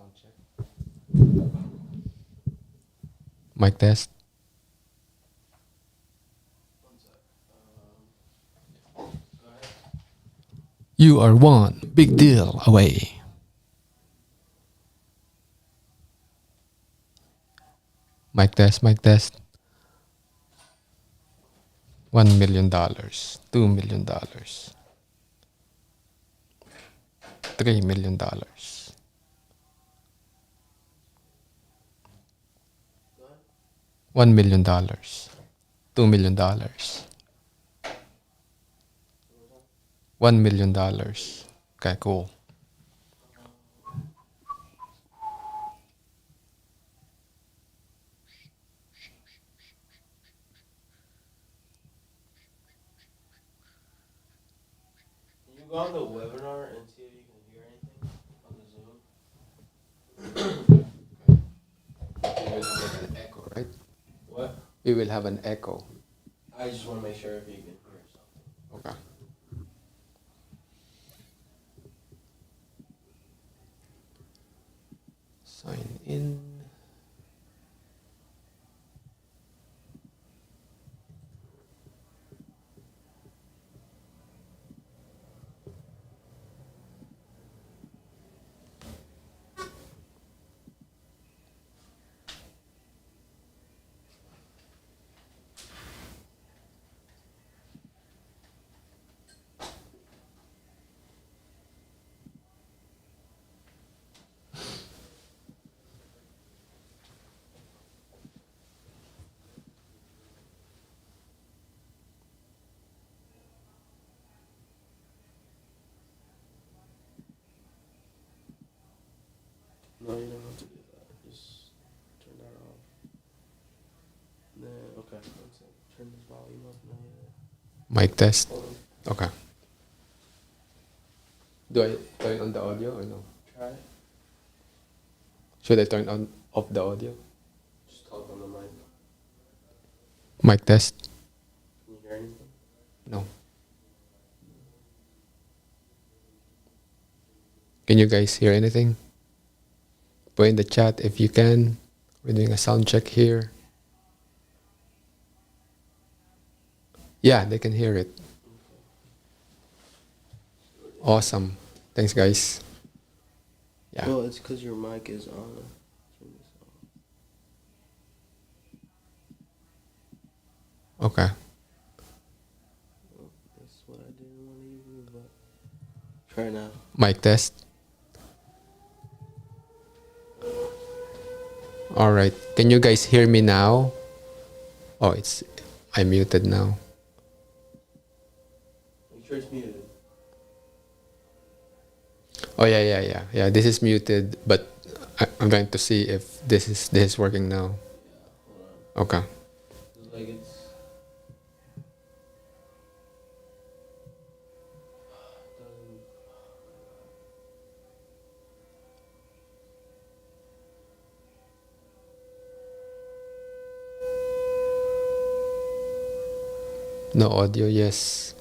Sound check. Mic test. You are one big deal away. Mic test, mic test. $1 million, $2 million, $3 million, $1 million, $2 million, $1 million. Okay, cool. Can you go on the webinar and see if you can hear anything on the Zoom? We will have an echo, right? What? We will have an echo. I just want to make sure if you can hear something. Okay. Sign in. No, you don't have to do that. Just turn that off. Then, okay, one second. Turn this volume up. No, Mic test. hold on. Okay. Do I turn on the audio or no? Try it. Should I turn on off the audio? Just talk on the mic. Mic test. Can you hear anything? No. Can you guys hear anything? Put in the chat if you can. We're doing a sound check here. Yeah, they can hear it. Awesome. Thanks, guys. Yeah. Well, it's because your mic is on. Turn this off. Okay. Well, that's what I didn't want to do, but try now. Mic test. All right. Can you guys hear me now? Oh, I'm muted now. Make sure it's muted. Oh yeah. This is muted, but I'm going to see if this is working now. Hold on. Okay. It's like it's. Doesn't. No audio. Yes.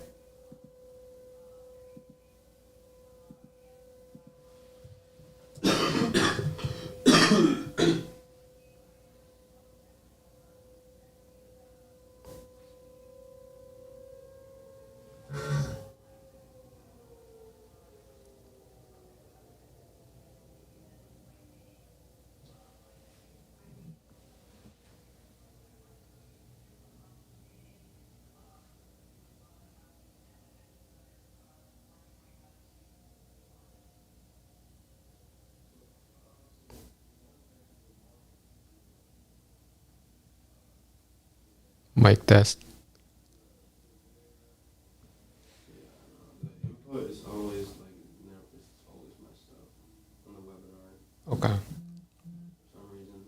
Mic test. The input is always like it's always messed up on the webinar Okay. for some reason.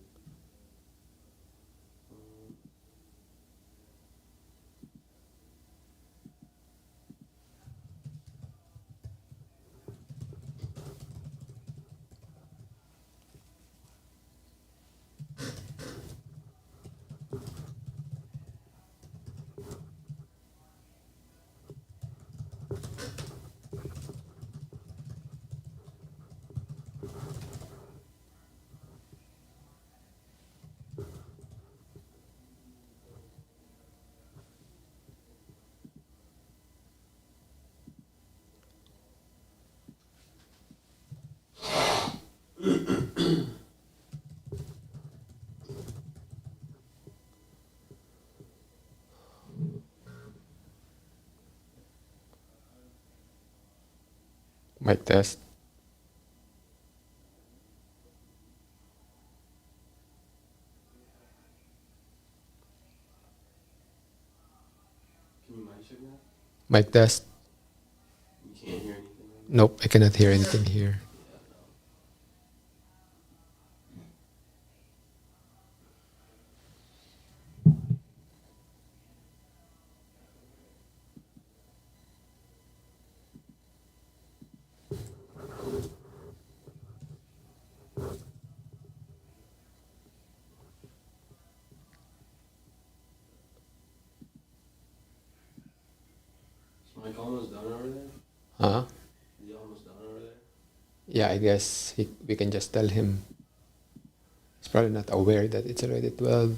Mic test. Can you mic check now? Mic test. You can't hear anything right now? Nope, I cannot hear anything here. Yeah, no. Is Mike almost done over there? Huh? Is he almost done over there? Yeah, I guess we can just tell him. He's probably not aware that it's already 12.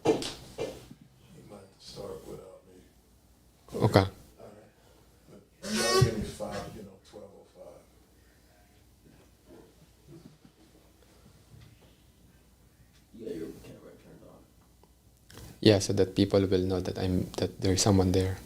He might start without me. Okay. All right. But y'all give me 12:05. You got your camera turned on. Yeah, so that people will know that there's someone there.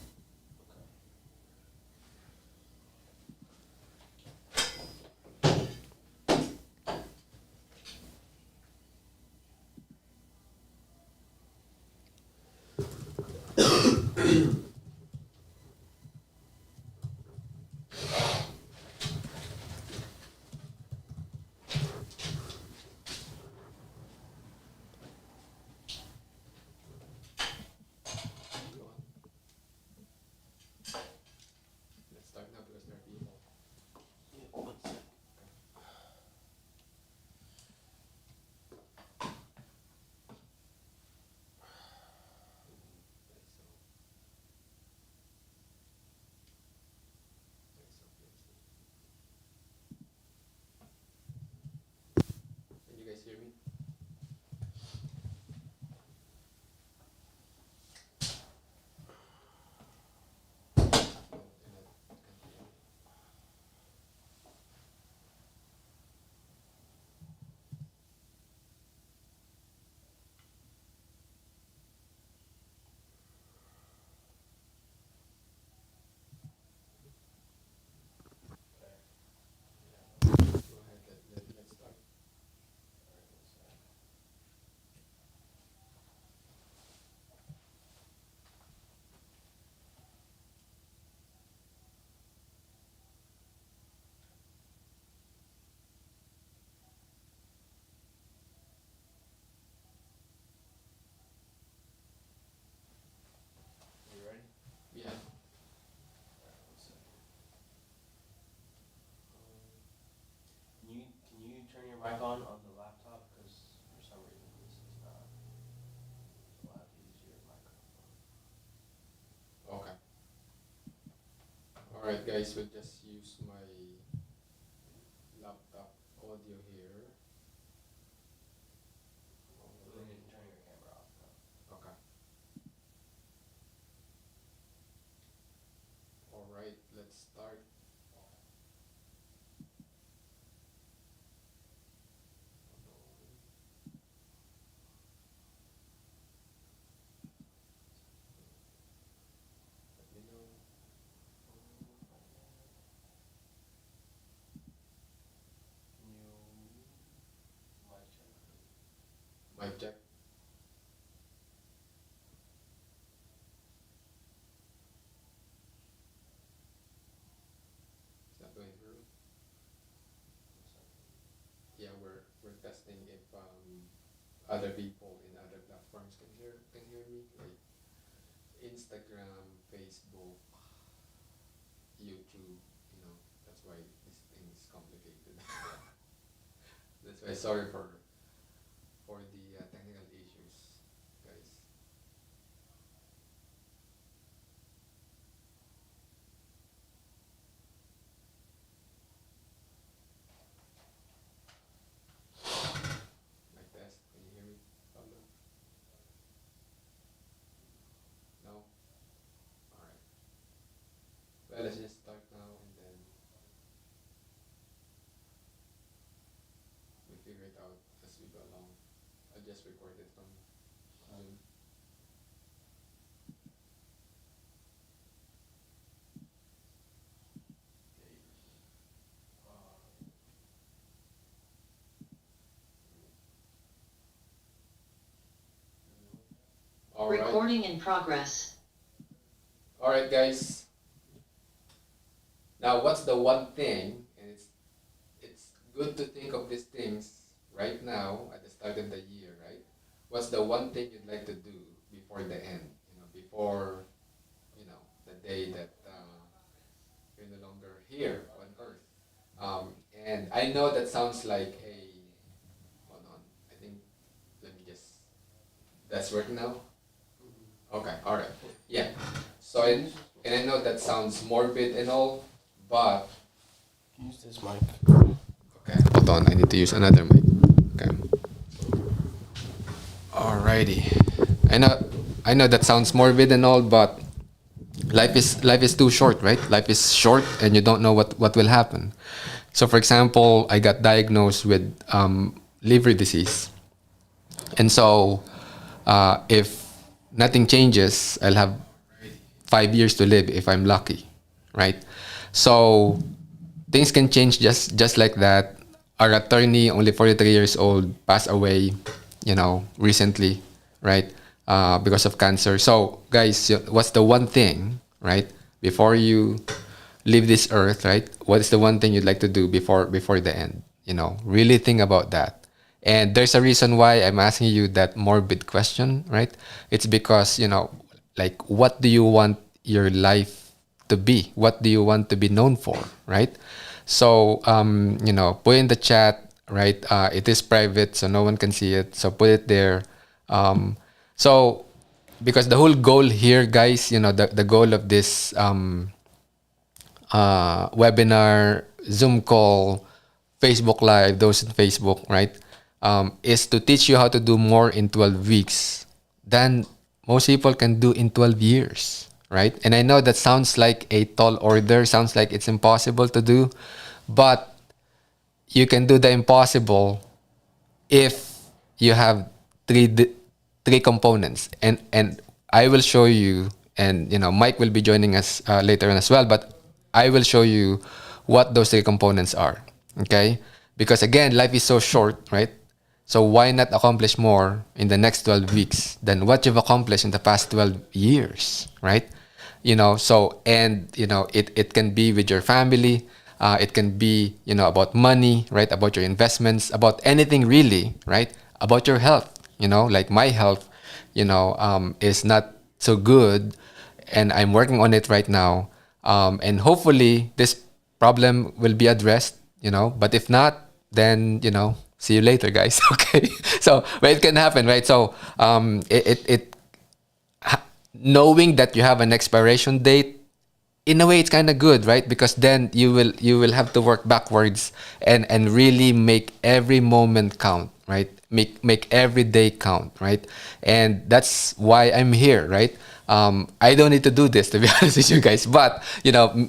Let's start now because there are people. Yeah, one sec. Can you guys hear me? Go ahead, let's start. You ready? Yeah. Can you turn your mic on the laptop? Because for some reason this is not allowed to use your microphone. Okay. All right, guys. We'll just use my laptop audio here. Then you can turn your camera off now. Okay. All right. Let's start. Let me know. Can you mic check? Mic check. Is that going through? Yeah, we're testing if other people in other platforms can hear me, like Instagram, Facebook, YouTube. You know, that's why this thing is complicated. That's why sorry for the technical issues, guys. Mic test. Can you hear me, Pablo? No. All right. Well, let's just start now and then we figure it out as we go along. I'll just record it from Zoom. All right. Recording in progress. All right, guys. Now, what's the one thing? And it's good to think of these things right now at the start of the year, right? What's the one thing you'd like to do before the end? Before the day that you're no longer here on Earth. And I know that sounds like a. Hold on. I think. Let me just. That's working now. Okay. All right. Yeah. So and I know that sounds morbid and all, but Use this mic. okay. Hold on. I need to use another mic. Okay. Alrighty. I know that sounds morbid and all, but life is too short, right? Life is short, and you don't know what will happen. So, for example, I got diagnosed with liver disease, and so if nothing changes, I'll have 5 years to live if I'm lucky, right? So things can change just like that. Our attorney, only 43 years old, passed away, recently, right? Because of cancer. So, guys, what's the one thing, right? Before you leave this earth, right? What is the one thing you'd like to do before the end? Really think about that. And there's a reason why I'm asking you that morbid question, right? It's because, like, what do you want your life to be? What do you want to be known for, right? So, put in the chat, right? It is private, so no one can see it. So put it there. So, because the whole goal here, guys, the goal of this webinar, Zoom call, Facebook Live, those in Facebook, right, is to teach you how to do more in 12 weeks than most people can do in 12 years, right? And I know that sounds like a tall order, sounds like it's impossible to do, but you can do the impossible if you have three components. And I will show you, and Mike will be joining us later on as well, but I will show you what those three components are. Okay? Because again, life is so short, right? So why not accomplish more in the next 12 weeks than what you've accomplished in the past 12 years, right? It can be with your family. It can be, about money, right? About your investments, about anything really, right? About your health, like my health, is not so good, and I'm working on it right now. And hopefully this problem will be addressed, but if not, then, see you later, guys. Okay. So, but it can happen, right? So, knowing that you have an expiration date, in a way, it's kind of good, right? Because then you will have to work backwards and really make every moment count, right? Make every day count, right? And that's why I'm here, right? I don't need to do this, to be honest with you guys, but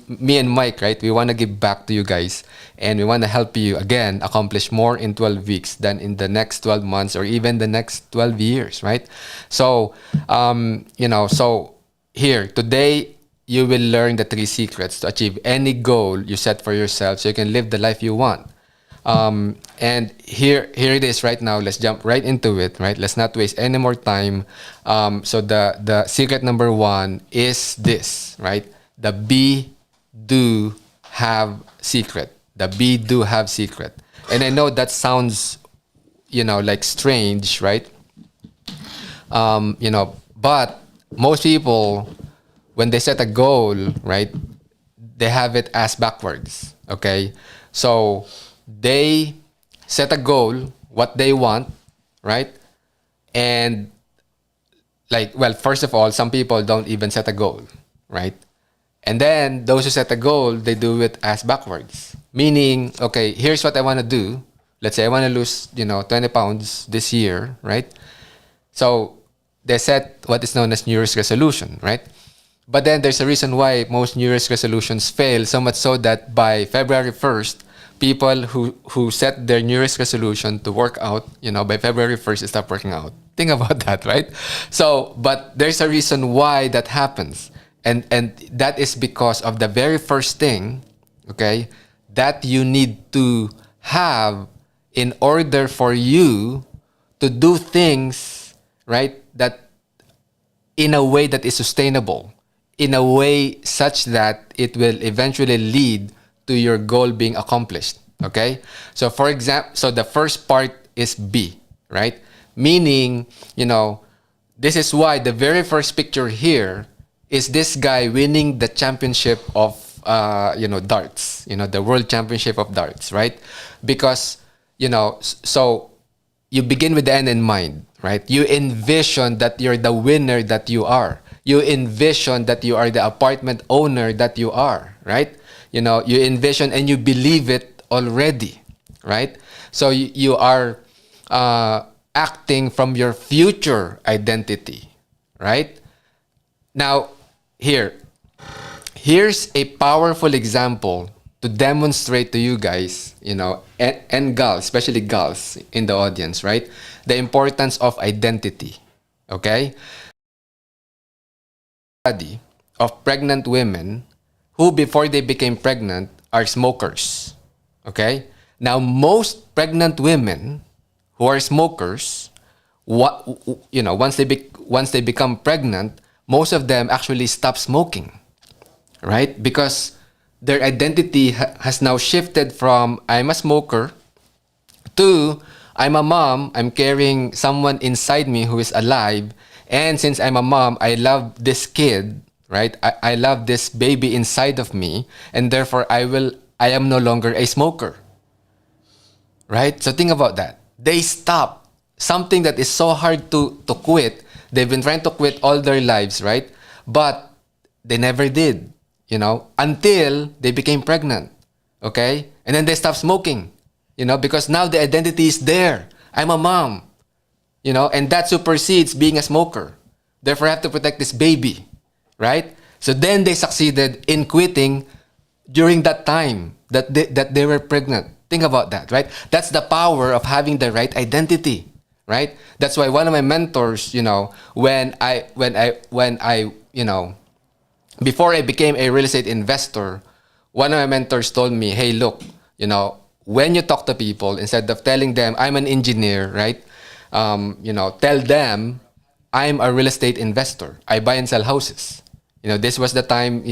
me and Mike, right? We want to give back to you guys, and we want to help you again accomplish more in 12 weeks than in the next 12 months or even the next 12 years, right? So, so here today, you will learn the 3 secrets to achieve any goal you set for yourself so you can live the life you want. And here it is right now. Let's jump right into it, right? Let's not waste any more time. So the secret number 1 is this, right? The be, do, have secret. The be, do, have secret. And I know that sounds, like strange, right? But most people, when they set a goal, right, they have it as backwards, okay? So they set a goal, what they want, right? And first of all, some people don't even set a goal, right? And then those who set a goal, they do it as backwards. Meaning, okay, here's what I want to do. Let's say I want to lose, 20 pounds this year, right? So they set what is known as New Year's resolution, right? But then there's a reason why most New Year's resolutions fail, so much so that by February 1st, people who set their New Year's resolution to work out, by February 1st, they stop working out. Think about that, right? So, but there's a reason why that happens. And that is because of the very first thing, okay, that you need to have in order for you to do things, right, that in a way that is sustainable, in a way such that it will eventually lead to your goal being accomplished. Okay? So for example, so the first part is B, right? Meaning, this is why the very first picture here is this guy winning the championship of darts, the world championship of darts, right? Because, so you begin with the end in mind, right? You envision that you're the winner that you are. You envision that you are the apartment owner that you are, right? You envision and you believe it already, right? So you are acting from your future identity, right? Now, here's a powerful example to demonstrate to you guys, and girls, especially girls in the audience, right? The importance of identity, okay? Study of pregnant women who, before they became pregnant, are smokers, okay? Now, most pregnant women who are smokers, once they become pregnant, most of them actually stop smoking, right? Because their identity has now shifted from I'm a smoker to I'm a mom, I'm carrying someone inside me who is alive, and since I'm a mom, I love this kid, right? I love this baby inside of me, and therefore I am no longer a smoker, right? So think about that. They stop something that is so hard to quit. They've been trying to quit all their lives, right? But they never did, until they became pregnant, okay? And then they stopped smoking, because now the identity is there. I'm a mom, and that supersedes being a smoker. Therefore, I have to protect this baby, right? So then they succeeded in quitting during that time that they were pregnant. Think about that, right? That's the power of having the right identity, right? That's why one of my mentors, when I before I became a real estate investor, one of my mentors told me, hey, look, when you talk to people, instead of telling them I'm an engineer, right? Tell them I'm a real estate investor. I buy and sell houses. This was the time,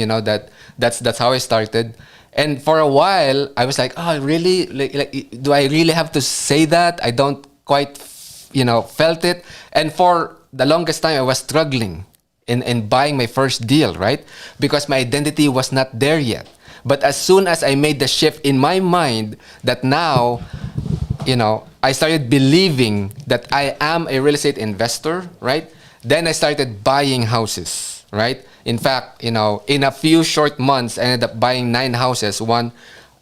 that's how I started. And for a while, I was like, oh, really? Like, do I really have to say that? I don't quite, felt it. And for the longest time, I was struggling in buying my first deal, right? Because my identity was not there yet. But as soon as I made the shift in my mind that now, I started believing that I am a real estate investor, right? Then I started buying houses, right? In fact, in a few short months, I ended up buying 9 houses, one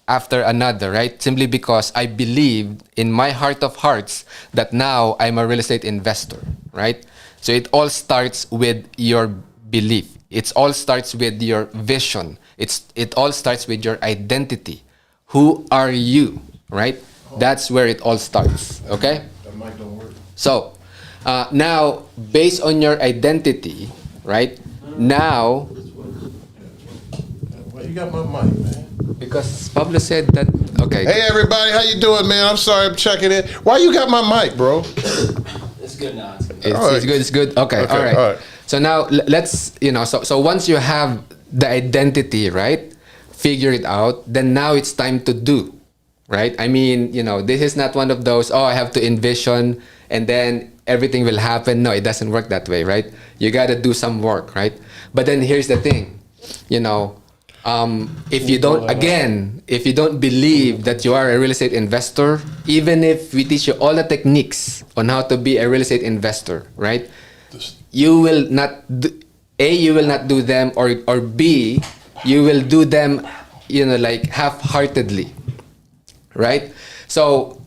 after another, right? Simply because I believed in my heart of hearts that now I'm a real estate investor, right? So it all starts with your belief. It all starts with your vision. It all starts with your identity. Who are you, right? That's where it all starts, okay? That mic don't work. So, now, based on your identity, right? Now, Well, you got my mic, man. because Pablo said that, okay. Hey, everybody, how you doing, man? I'm sorry, I'm checking in. Why you got my mic, bro? It's good now. It's good. It's good. Okay, all right. So now let's, so once you have the identity, right, figure it out, then now it's time to do, right? I mean, this is not one of those, I have to envision and then everything will happen. No, it doesn't work that way, right? You got to do some work, right? But then here's the thing, if you don't believe that you are a real estate investor, even if we teach you all the techniques on how to be a real estate investor, right? You will not do, A, you will not do them, or B, you will do them, like half-heartedly, right? So,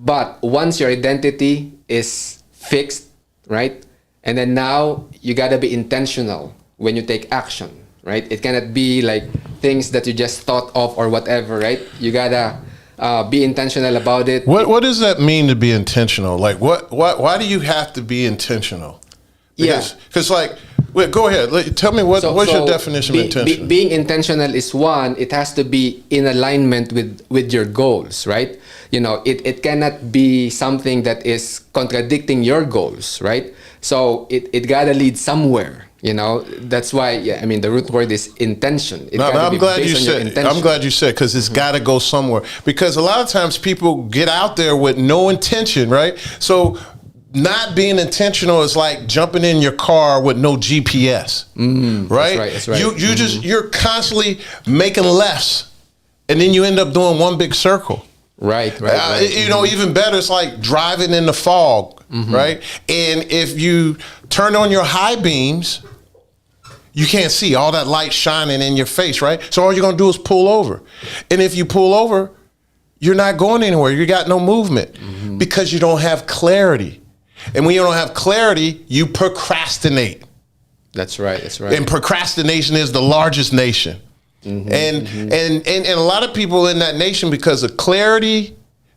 but once your identity is fixed, right? And then now you gotta be intentional when you take action, right? It cannot be like things that you just thought of or whatever, right? You gotta be intentional about it. What does that mean to be intentional? Like, why do you have to be intentional? Because go ahead. Tell me what's your definition of intentional? Being intentional is one. It has to be in alignment with your goals, right? It cannot be something that is contradicting your goals, right? So it gotta lead somewhere. You know, that's why. Yeah, I mean, the root word is intention. It No, gotta I'm be glad based you on your said. intention. I'm glad you said because it's got to go somewhere. Because a lot of times people get out there with no intention, right? So not being intentional is like jumping in your car with no GPS, right? That's right. You're constantly making lefts, and then you end up doing one big circle. Right. You know, even better, it's like driving in the fog, right? And if you turn on your high beams, you can't see all that light shining in your face, right? So all you're gonna do is pull over. And if you pull over, you're not going anywhere. You got no movement because you don't have clarity. And when you don't have clarity, you procrastinate. That's right. And procrastination is the largest nation. And a lot of people in that nation, because of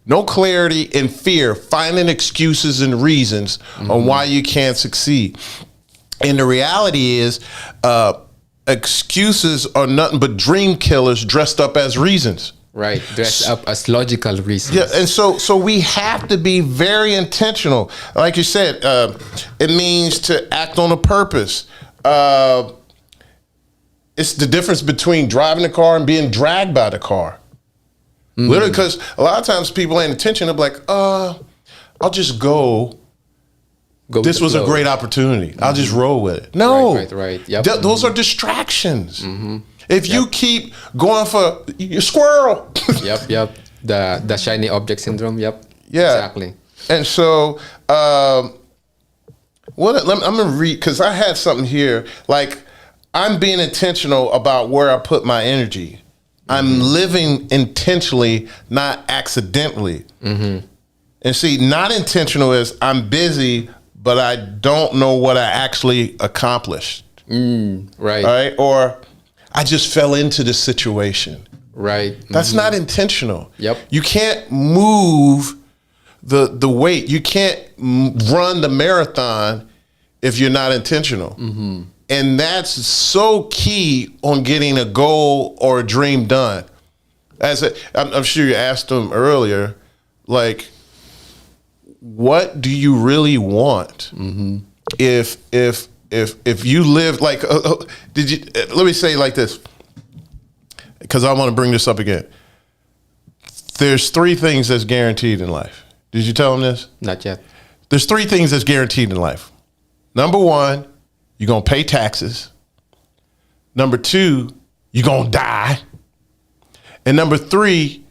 no clarity and fear, finding excuses and reasons on why you can't succeed. And the reality is, excuses are nothing but dream killers dressed up as reasons. Right, dressed up as logical reasons. Yeah, and so we have to be very intentional. Like you said, it means to act on a purpose. It's the difference between driving the car and being dragged by the car. Literally, because a lot of times people ain't intentional. They're like, I'll just go. This was a great opportunity. I'll just roll with it. No. Right. Yep. Those are distractions. If you keep going for your squirrel. Yep. The shiny object syndrome. Yep. Yeah. Exactly. And so, I'm gonna read because I had something here. Like, I'm being intentional about where I put my energy. I'm living intentionally, not accidentally. And see, not intentional is I'm busy, but I don't know what I actually accomplished. Right. All right. Or I just fell into the situation. Right. That's not intentional. Yep. You can't move the weight. You can't run the marathon if you're not intentional. And that's so key on getting a goal or a dream done. I'm sure you asked them earlier, like, what do you really want? If you live like, let me say it like this, because I want to bring this up again. There's 3 things that's guaranteed in life. Did you tell them this? Not yet. There's 3 things that's guaranteed in life. Number 1, you're going to pay taxes. Number 2, you're going to die. And number 3,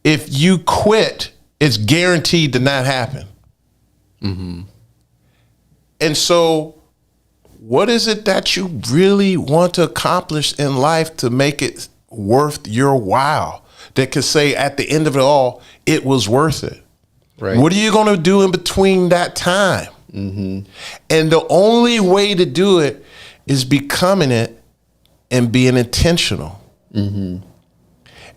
if you quit, it's guaranteed to not happen. And so what is it that you really want to accomplish in life to make it worth your while? That could say at the end of it all, it was worth it. Right. What are you going to do in between that time? And the only way to do it is becoming it and being intentional. And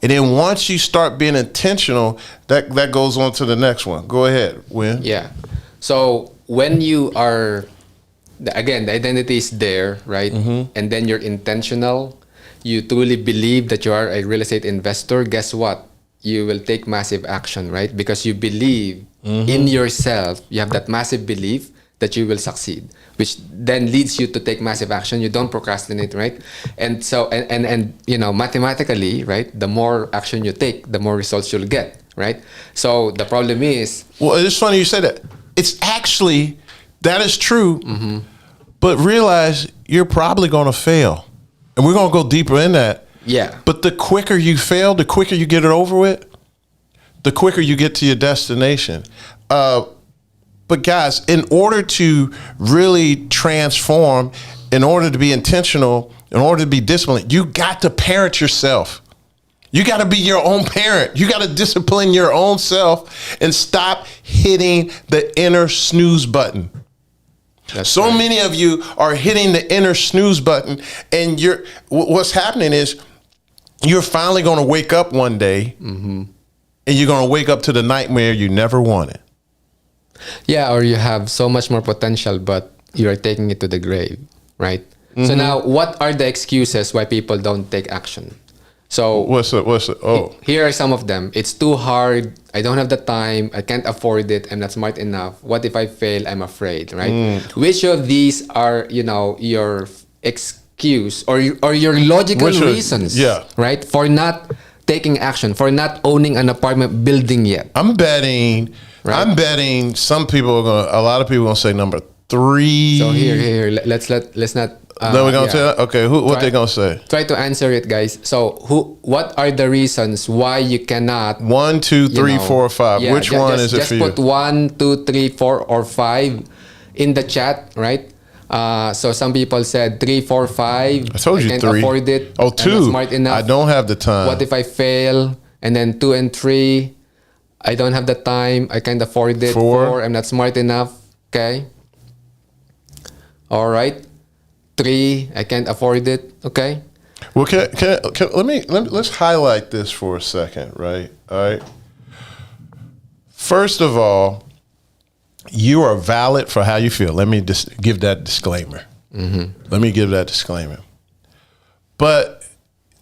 then once you start being intentional, that goes on to the next one. Go ahead, Win. Yeah. So when you are, again, the identity is there, right? And then you're intentional. You truly believe that you are a real estate investor. Guess what? You will take massive action, right? Because you believe in yourself. You have that massive belief that you will succeed, which then leads you to take massive action. You don't procrastinate, right? And so, and you know, mathematically, right? The more action you take, the more results you'll get, right? So the problem is, well, it's funny you said that. It's actually, that is true, but realize you're probably going to fail. And we're going to go deeper in that. yeah, But the quicker you fail, the quicker you get it over with, the quicker you get to your destination. But guys, in order to really transform, in order to be intentional, in order to be disciplined, you got to parent yourself. You got to be your own parent. You got to discipline your own self and stop hitting the inner snooze button. So right. many of you are hitting the inner snooze button, and what's happening is you're finally going to wake up one day, and you're going to wake up to the nightmare you never wanted. Yeah, or you have so much more potential, but you are taking it to the grave, right? So now, what are the excuses why people don't take action? So What's the? Oh, here are some of them. It's too hard. I don't have the time. I can't afford it. I'm not smart enough. What if I fail? I'm afraid, right? Which of these are, your excuse or your logical Which one? reasons, Yeah. right? For not taking action, for not owning an apartment building yet. I'm betting. Right. I'm betting some people are gonna. A lot of people are gonna say number 3. So here, let's not. Then we're gonna yeah. tell. Okay, what Try- they gonna say? Try to answer it, guys. So what are the reasons why you cannot 1, 2, 3, 4, 5. Yeah, Which one is it just for you? put 1, 2, 3, 4, or 5 in the chat, right? So some people said 3, 4, 5. I told you can't 3. afford it. Oh, I'm not 2. smart enough. I don't have the time. What if I fail? And then 2 and 3. I don't have the time. I can't afford it. 4. I'm not smart enough. Okay. All right. 3. I can't afford it. Okay. Well, let's highlight this for a second, right? All right. First of all, you are valid for how you feel. Let me just give that disclaimer. Let me give that disclaimer. But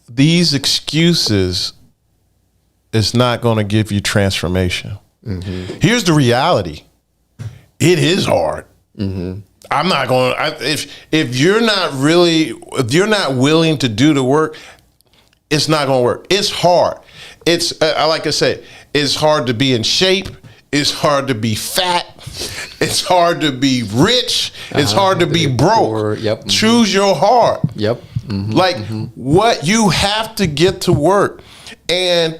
these excuses is not going to give you transformation. Here's the reality. It is hard. I'm not going to, if you're not willing to do the work, it's not going to work. It's hard. It's, like I said, it's hard to be in shape. It's hard to be fat. It's hard to be rich. It's hard to be broke. poor. Yep. Choose your heart. Yep. Like what you have to get to work. And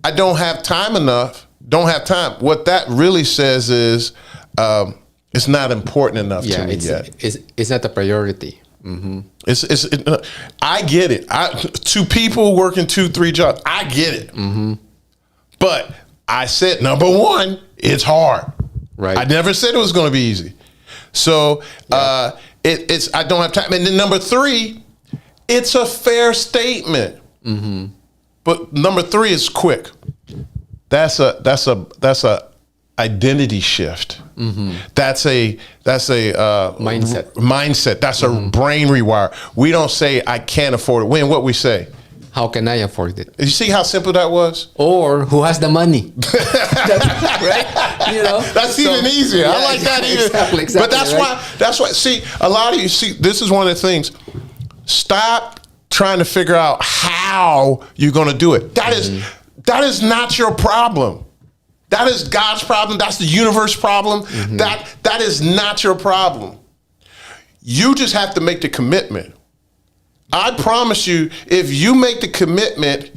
I don't have time enough. Don't have time. What that really says is it's not important enough to me yet. It's not a priority. I get it. To people working 2, 3 jobs, I get it. But I said, number 1, it's hard. Right. I never said it was going to be easy. So it's I don't have time. And then number 3, it's a fair statement. But number 3 is quick. That's a identity shift. That's a mindset. That's a brain rewire. We don't say I can't afford it. When what we say. How can I afford it? You see how simple that was? Or who has the money? Right? That's even easier. I like that even. Exactly. But that's why. See, a lot of you see. This is one of the things. Stop trying to figure out how you're going to do it. That is not your problem. That is God's problem. That's the universe problem. That is not your problem. You just have to make the commitment. I promise you, if you make the commitment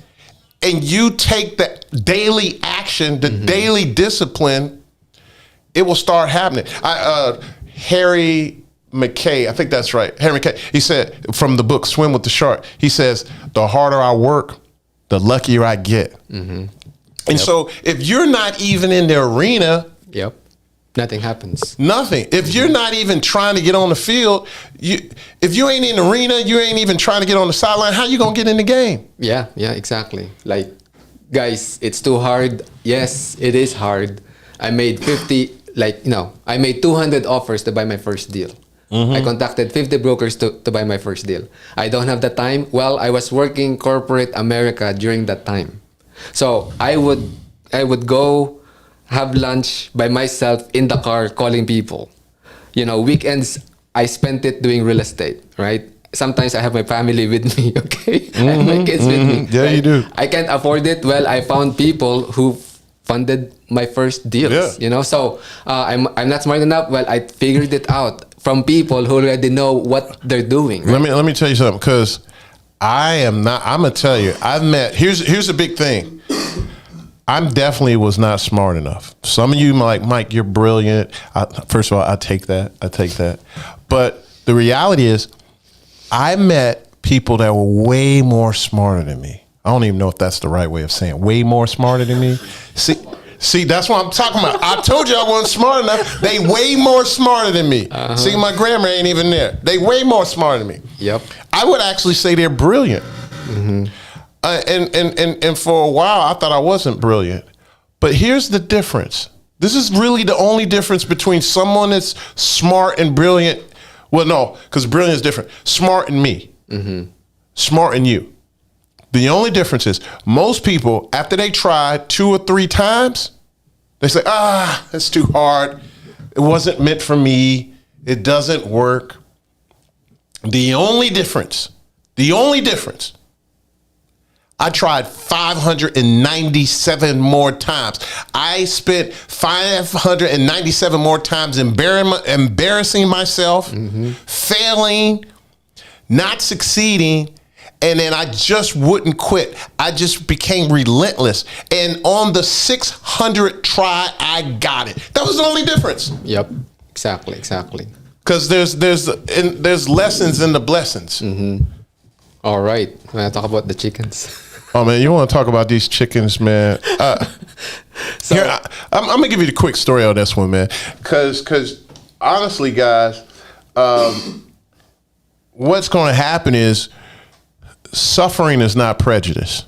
and you take the daily action, the daily discipline, it will start happening. Harry McKay, I think that's right. Harry McKay, he said from the book Swim with the Shark, he says, the harder I work, the luckier I get. And so if you're not even in the arena, nothing happens. nothing. If you're not even trying to get on the field, if you ain't in the arena, you ain't even trying to get on the sideline, how you going to get in the game? Yeah, exactly. Like, guys, it's too hard. Yes, it is hard. I made 200 offers to buy my first deal. I contacted 50 brokers to buy my first deal. I don't have the time. Well, I was working corporate America during that time. So I would go have lunch by myself in the car calling people. Weekends I spent it doing real estate, right? Sometimes I have my family with me, okay? I have my kids with me. Yeah, right? you do. I can't afford it. Well, I found people who funded my first deals, So I'm not smart enough. Well, I figured it out from people who already know what they're doing. Right? Let me tell you something, because I'm gonna tell you, here's a big thing. I'm definitely was not smart enough. Some of you like, Mike, you're brilliant. First of all, I take that. But the reality is, I met people that were way more smarter than me. I don't even know if that's the right way of saying it. Way more smarter than me. See, that's what I'm talking about. I told you I wasn't smart enough. They way more smarter than me. See, my grammar ain't even there. They way more smarter than me. Yep. I would actually say they're brilliant. And for a while, I thought I wasn't brilliant. But here's the difference. This is really the only difference between someone that's smart and brilliant. Well, no, because brilliant is different. Smart and me. Smart and you. The only difference is most people, after they try 2 or 3 times, they say, it's too hard. It wasn't meant for me. It doesn't work. The only difference, I tried 597 more times. I spent 597 more times embarrassing myself, failing, not succeeding, and then I just wouldn't quit. I just became relentless. And on the 600th try, I got it. That was the only difference. Yep. Exactly. Because there's lessons in the blessings. All right. When I talk about the chickens. Oh man, you want to talk about these chickens, man? So, Here, I'm gonna give you the quick story on this one, man. Because honestly, guys, what's going to happen is suffering is not prejudice.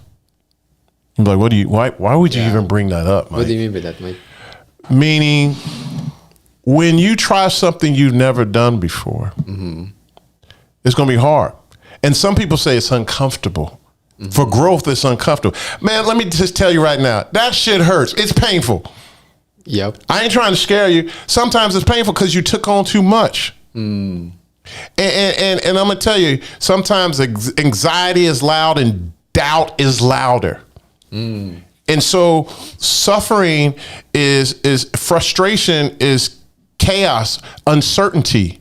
I'm like, what do you? Why would you even bring that up, Mike? what do you mean by that, Mike? Meaning, when you try something you've never done before, it's going to be hard. And some people say it's uncomfortable. For growth, it's uncomfortable. Man, let me just tell you right now, that shit hurts. It's painful. Yep. I ain't trying to scare you. Sometimes it's painful because you took on too much. And I'm going to tell you, sometimes anxiety is loud and doubt is louder. And so suffering is frustration is chaos, uncertainty.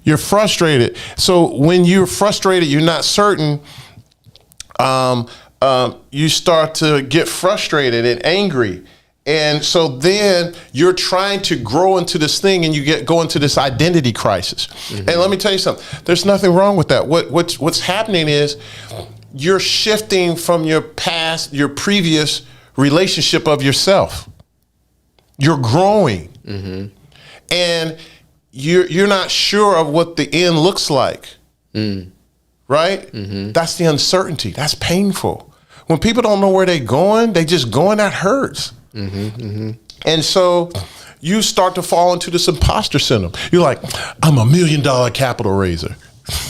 You're frustrated. So when you're frustrated, you're not certain, you start to get frustrated and angry. And so then you're trying to grow into this thing and you go into this identity crisis. And let me tell you something, there's nothing wrong with that. What's happening is you're shifting from your past, your previous relationship of yourself. You're growing. And you're not sure of what the end looks like. Right? That's the uncertainty. That's painful. When people don't know where they're going, they just going, that hurts. And so you start to fall into this imposter syndrome. You're like, I'm $1 million capital raiser.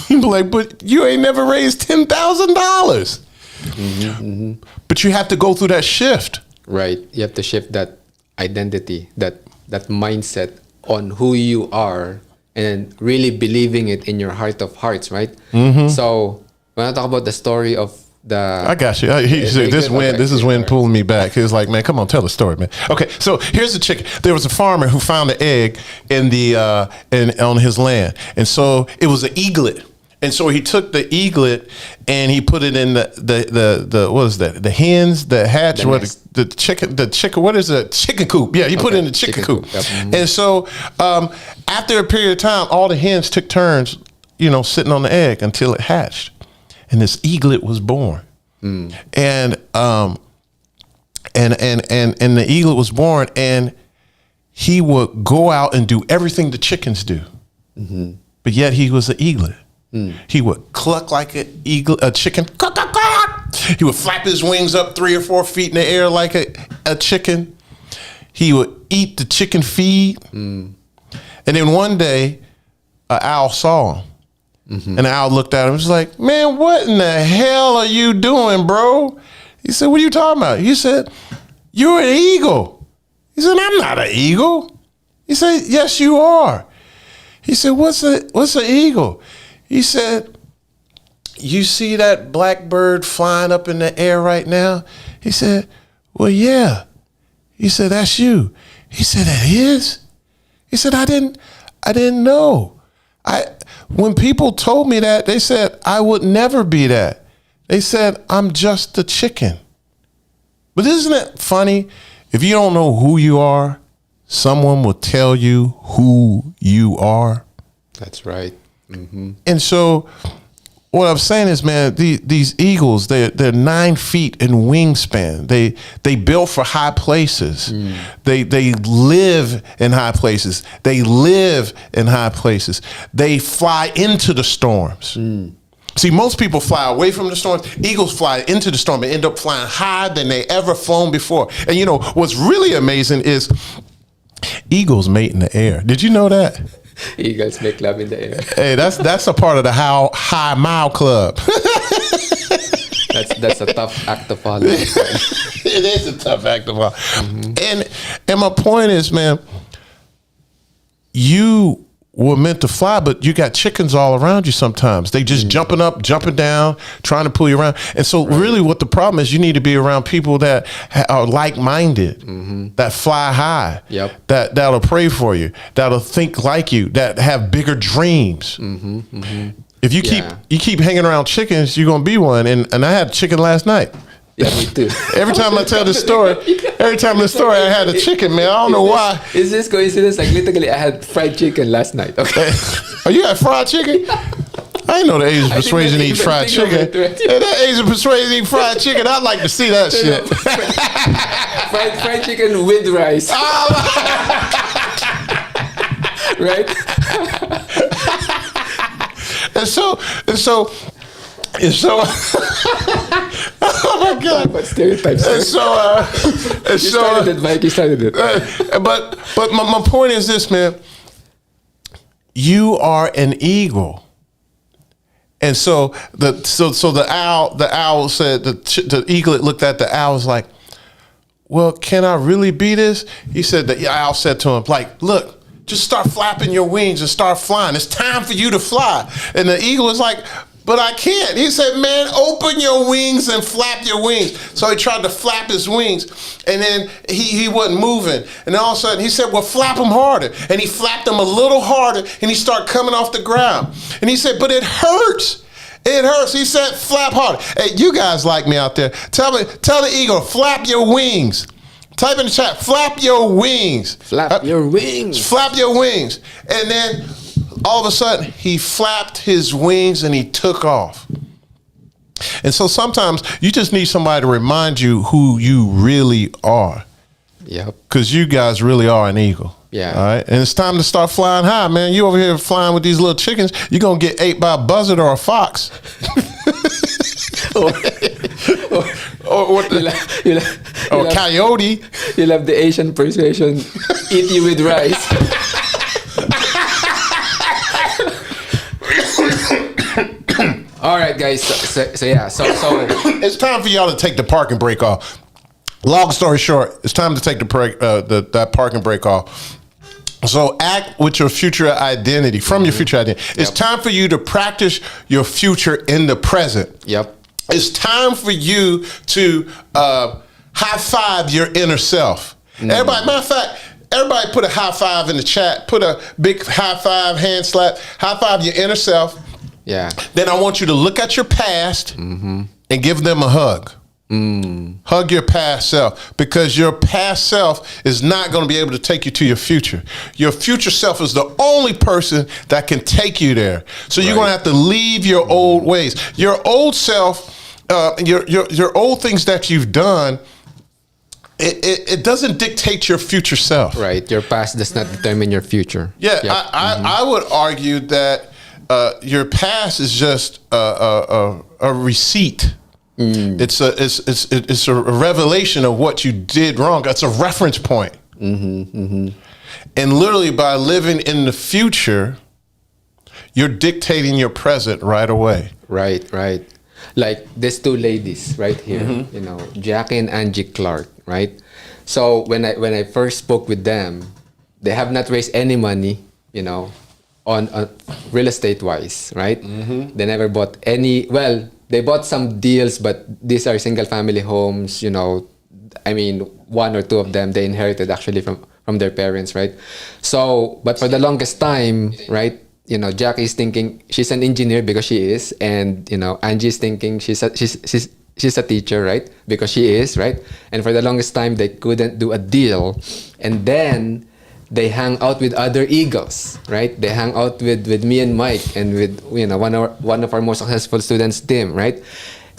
You be like, but you ain't never raised $10,000. But you have to go through that shift. Right. You have to shift that identity, that mindset on who you are, and really believing it in your heart of hearts, right? So when I talk about the story of I got you. This is when pulling me back. He was like, man, come on, tell the story, man. Okay, so here's the chicken. There was a farmer who found an egg on his land, and so it was an eaglet. And so he took the eaglet and he put it in the what is that? The hens that hatch, the chicken. What is it? Chicken coop. Yeah, he put it in the chicken coop. Yep. And so after a period of time, all the hens took turns, sitting on the egg until it hatched. And this eaglet was born, and the eaglet was born, and he would go out and do everything the chickens do, but yet he was an eaglet. He would cluck like a chicken. He would flap his wings up 3 or 4 feet in the air like a chicken. He would eat the chicken feed, and then one day, an owl saw him. And the owl looked at him and was like, man, what in the hell are you doing, bro? He said, what are you talking about? He said, you're an eagle. He said, I'm not an eagle. He said, yes, you are. He said, what's an eagle? He said, you see that blackbird flying up in the air right now? He said, well, yeah. He said, that's you. He said, that is? He said, I didn't know. When people told me that, they said, I would never be that. They said, I'm just a chicken. But isn't it funny? If you don't know who you are, someone will tell you who you are. That's right. And so what I'm saying is, man, these eagles, they're 9 feet in wingspan. They built for high places. They live in high places. They live in high places. They fly into the storms. See, most people fly away from the storms. Eagles fly into the storm and end up flying higher than they ever flown before. And what's really amazing is eagles mate in the air. Did you know that? Eagles make love in the air. Hey, that's a part of the high mile club. That's a tough act to follow. It is a tough act to follow. And my point is, man, you were meant to fly, but you got chickens all around you sometimes. They just jumping up, jumping down, trying to pull you around. And so really what the problem is, you need to be around people that are like-minded, that fly high, Yep. that'll pray for you, that'll think like you, that have bigger dreams. If you Yeah. keep hanging around chickens, you're gonna be one. And I had a chicken last night. Yeah, me too. Every time I tell the story, I had a chicken, man. I don't know why. Is this coincidence? Like literally, I had fried chicken last night. Okay. Oh, you had fried chicken? I didn't know the Asian persuasion didn't eats even fried think of chicken. it, right? Yeah, that Asian persuasion eat fried chicken. I'd like to see that shit. fried chicken with rice. Right? And so. Oh my God! But stereotypes. And so, You started it, Mike. You started it. but my point is this, man. You are an eagle, and so the owl said the eaglet looked at the owl, was like, well, can I really be this? He said, the owl said to him, like, look, just start flapping your wings and start flying. It's time for you to fly. And the eagle was like, but I can't. He said, man, open your wings and flap your wings. So he tried to flap his wings, and then he wasn't moving. And then all of a sudden he said, well, flap them harder. And he flapped them a little harder, and he started coming off the ground. And he said, but it hurts. It hurts. He said, flap harder. Hey, you guys like me out there. Tell the eagle, flap your wings. Type in the chat, flap your wings. Flap your wings. Flap your wings. And then all of a sudden, he flapped his wings and he took off. And so sometimes you just need somebody to remind you who you really are. Yep. Because you guys really are an eagle. Yeah. All right. And it's time to start flying high, man. You over here flying with these little chickens, you're going to get ate by a buzzard or a fox. or what the, or a coyote. You'll have the Asian persuasion eat you with rice. All right, guys. So It's time for y'all to take the parking brake off. Long story short, it's time to take that parking brake off. So act with your future identity, from your future identity. It's time for you to practice your future in the present. Yep. It's time for you to high five your inner self. Everybody, matter of fact, everybody put a high five in the chat. Put a big high five, hand slap, high five your inner self. Yeah. Then I want you to look at your past and give them a hug. Hug your past self, because your past self is not going to be able to take you to your future. Your future self is the only person that can take you there. So you're going to have to leave your old ways. Your old self, your old things that you've done, it doesn't dictate your future self. Right. Your past does not determine your future. Yeah, Yep. I would argue that your past is just a receipt. It's a revelation of what you did wrong. It's a reference point. And literally, by living in the future, you're dictating your present right away. Right. Like these two ladies right here, you know, Jackie and Angie Clark, right? So when I first spoke with them, they have not raised any money, you know, on real estate wise, right? They never bought any. Well, they bought some deals, but these are single family homes, you know. I mean, one or two of them they inherited actually from their parents, right? So, but for the longest time, right? You know, Jackie's thinking she's an engineer because she is, and you know, Angie's thinking she's a teacher, right? Because she is, right? And for the longest time, they couldn't do a deal, and then they hang out with other eagles, right? They hang out with me and Mike, and with, you know, one of our most successful students, Tim, right?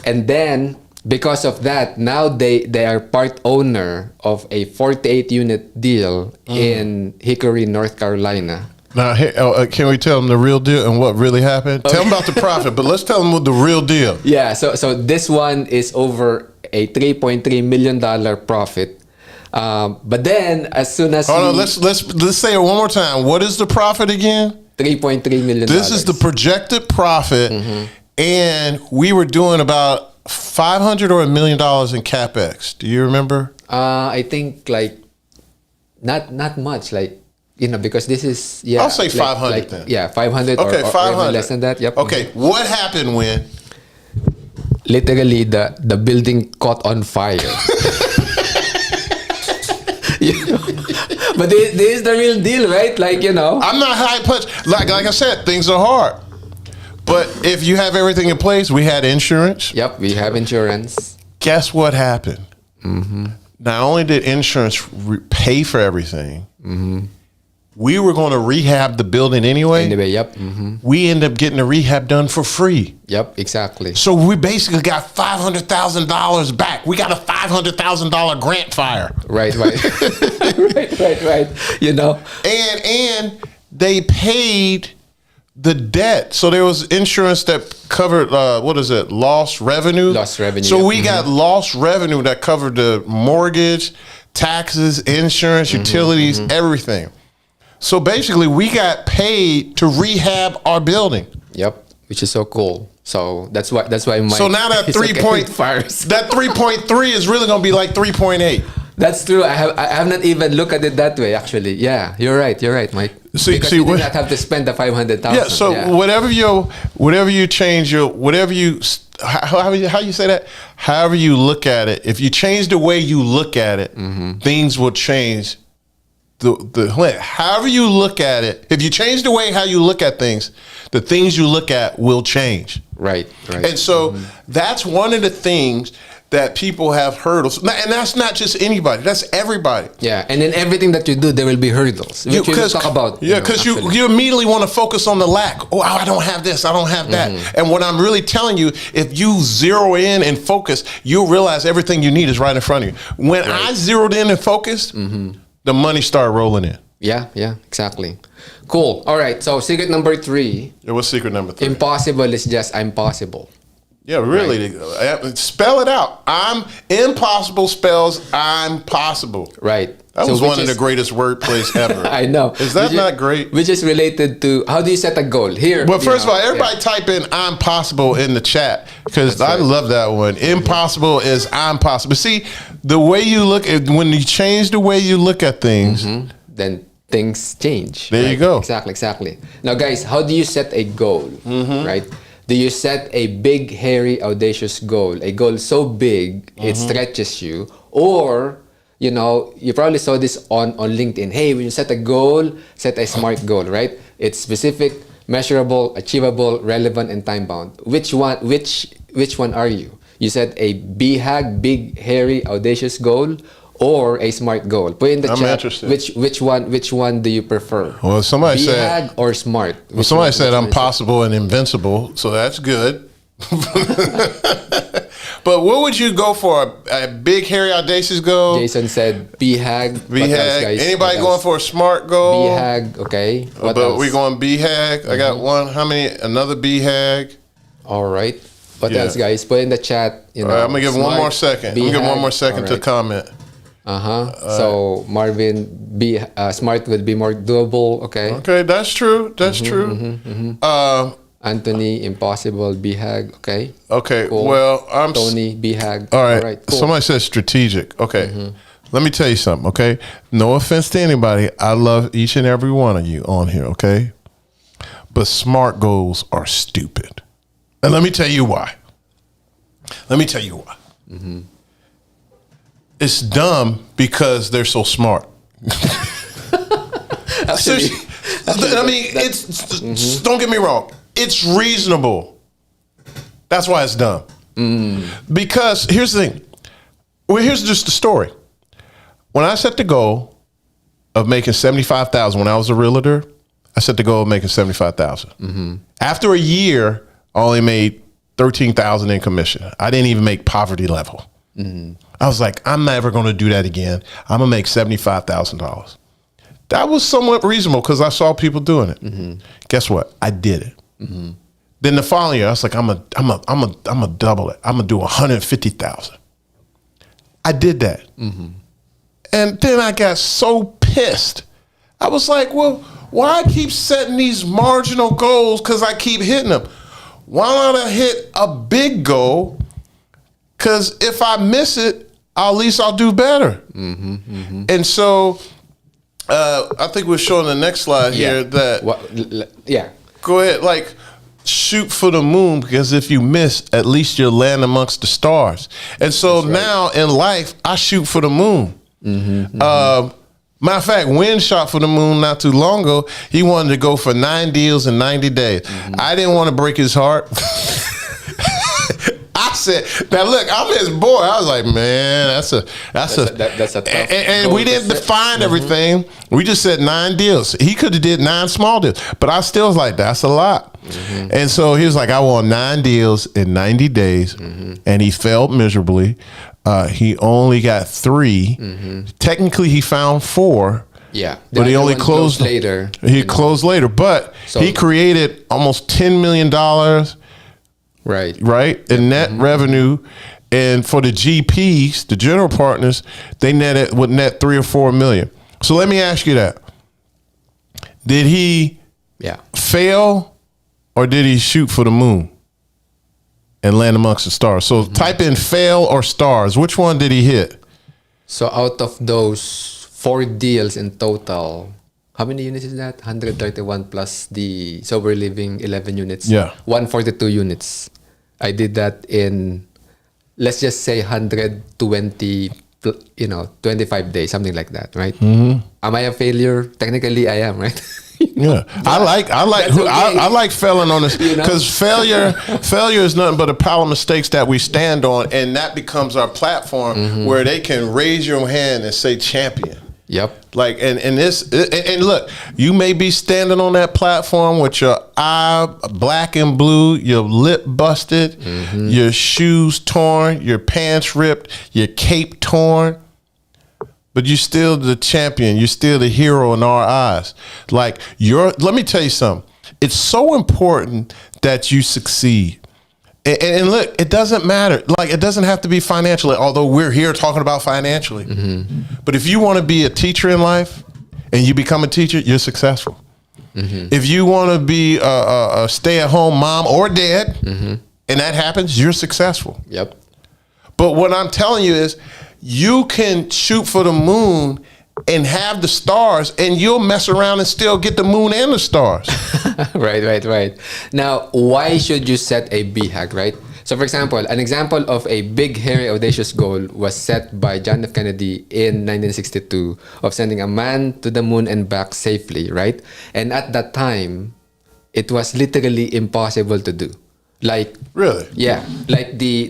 And then because of that, now they are part owner of a 48 unit deal in Hickory, North Carolina. Now, can we tell them the real deal and what really happened? Tell them about the profit, but let's tell them what the real deal. Yeah, so this one is over a $3.3 million profit. But then, as soon as Hold on, let's say it one more time. What is the profit again? $3.3 million. This is the projected profit, and we were doing about $500 or $1 million in capex. Do you remember? I think like not much, like because this is I'll say 500 then. Yeah, 500. Okay, or 500. even less than that. Yep. Okay, what happened when? Literally, the building caught on fire. But this is the real deal, right? Like I'm not high punch. Like I said, things are hard. But if you have everything in place, we had insurance. Yep, we have insurance. Guess what happened? Not only did insurance pay for everything, we were going to rehab the building anyway. Anyway, yep. We ended up getting the rehab done for free. Yep, exactly. So we basically got $500,000 back. We got a $500,000 grant fire. Right. right. And they paid the debt. So there was insurance that covered lost revenue. Lost revenue, So yep. we got lost revenue that covered the mortgage, taxes, insurance, utilities, everything. So basically, we got paid to rehab our building. Yep, which is so cool. So that's why my. So now that it's okay with fires. that 3.3 is really going to be like 3.8. That's true. I have not even looked at it that way. Actually, yeah, you're right, Mike. See, because you what- did not have to spend the 500,000. Yeah. So whatever you change how you say that? However you look at it, if you change the way you look at it, things will change. However you look at it, if you change the way how you look at things, the things you look at will change. Right. And so that's one of the things that people have hurdles. And that's not just anybody, that's everybody. Yeah, and in everything that you do, there will be hurdles, which we'll talk about. Yeah, because you immediately want to focus on the lack. Oh, I don't have this, I don't have that. And what I'm really telling you, if you zero in and focus, you'll realize everything you need is right in front of you. When I zeroed in and focused, the money started rolling in. Yeah, exactly. Cool. All right. So secret number 3: Yeah, what's secret number 3? impossible is just I'm possible. Yeah, really. Spell it out. I'm impossible spells I'm possible. Right. That So was which one of the is- greatest wordplays ever. I know. Is that Which not great? Which is related to how do you set a goal here? Well, first of all, yeah. everybody type in "I'm possible" in the chat because I love that one. Impossible is "I'm possible." See, the way you look at when you change the way you look at things. Then things change. There you right? go. Exactly. Now, guys, how do you set a goal? Right? Do you set a big, hairy, audacious goal? A goal so big it stretches you, or you probably saw this on LinkedIn. Hey, when you set a goal, set a SMART goal, right? It's specific, measurable, achievable, relevant, and time bound. Which one are you? You set a BHAG, big, hairy, audacious goal, or a SMART goal? Put in the I'm chat interested. which one do you prefer? Well, somebody said. BHAG or SMART? Well, somebody said I'm possible and invincible, so that's good. But what would you go for? A big, hairy, audacious goal? Jason said BHAG. What else, BHAG. guys? Anybody What going else? for a SMART goal? BHAG? Okay. What But else? we going BHAG. I got one. How many? Another BHAG. All right. What Yeah. else, guys? Put in the chat. All right, I'm gonna give one SMART, more second. I'm gonna give one more second to Alright. comment. So Marvin, SMART would be more doable. Okay. Okay, that's true. That's true. Anthony, impossible. BHAG. Okay. Okay, Cool. well, I'm Tony, BHAG. all right. Cool. Somebody said strategic. Okay, let me tell you something. Okay, no offense to anybody. I love each and every one of you on here. Okay, but SMART goals are stupid, and let me tell you why. It's dumb because they're so smart. Seriously. I mean, it's don't get me wrong. It's reasonable. That's why it's dumb. Because here's the thing. Well, here's just the story. When I set the goal of making $75,000 when I was a realtor, I set the goal of making $75,000. After a year, I only made $13,000 in commission. I didn't even make poverty level. I was like, I'm never going to do that again. I'm gonna make $75,000. That was somewhat reasonable because I saw people doing it. Guess what? I did it. Then the following year, I was like, I'm gonna double it. I'm gonna do 150,000. I did that. And then I got so pissed. I was like, well, why I keep setting these marginal goals because I keep hitting them? Why not I hit a big goal? Because if I miss it, at least I'll do better. And so I think we're showing the next slide here that Yeah. go ahead, like shoot for the moon, because if you miss, at least you'll land amongst the stars. And so now in life, I shoot for the moon. Matter of fact, Wynn shot for the moon not too long ago. He wanted to go for 9 deals in 90 days. I didn't want to break his heart. I said, now look, I'm his boy. I was like, man, that's a tough and goal we to didn't set. define everything. We just said 9 deals. He could have did 9 small deals, but I still was like, that's a lot. And so he was like, I want 9 deals in 90 days, and he failed miserably. He only got 3. Technically, he found 4. Yeah. But he other only one closed later. He closed later, but So- he created almost $10 million, Right. right, in net revenue. And for the GPs, the general partners, they would net 3 or 4 million. So let me ask you that: did he Yeah. fail, or did he shoot for the moon and land amongst the stars? So type in fail or stars. Which one did he hit? So out of those 4 deals in total, how many units is that? 131 plus the sober living 11 units. Yeah. 142 units. I did that in, let's just say 120, 25 days, something like that, right? Am I a failure? Technically, I am, right? Yeah, I like That's okay. I like failing on this, You know? because failure is nothing but a pile of mistakes that we stand on, and that becomes our platform where they can raise your hand and say champion. Yep. Like and look, you may be standing on that platform with your eye black and blue, your lip busted, your shoes torn, your pants ripped, your cape torn. But you're still the champion. You're still the hero in our eyes. Like let me tell you something. It's so important that you succeed. And look, it doesn't matter. Like, it doesn't have to be financially, although we're here talking about financially. But if you want to be a teacher in life and you become a teacher, you're successful. If you want to be a stay-at-home mom or dad, and that happens, you're successful. Yep. But what I'm telling you is, you can shoot for the moon and have the stars, and you'll mess around and still get the moon and the stars. Right. Now, why should you set a BHAG, right? So, for example, an example of a big, hairy, audacious goal was set by John F. Kennedy in 1962 of sending a man to the moon and back safely, right? And at that time, it was literally impossible to do. Like, Really? yeah, like the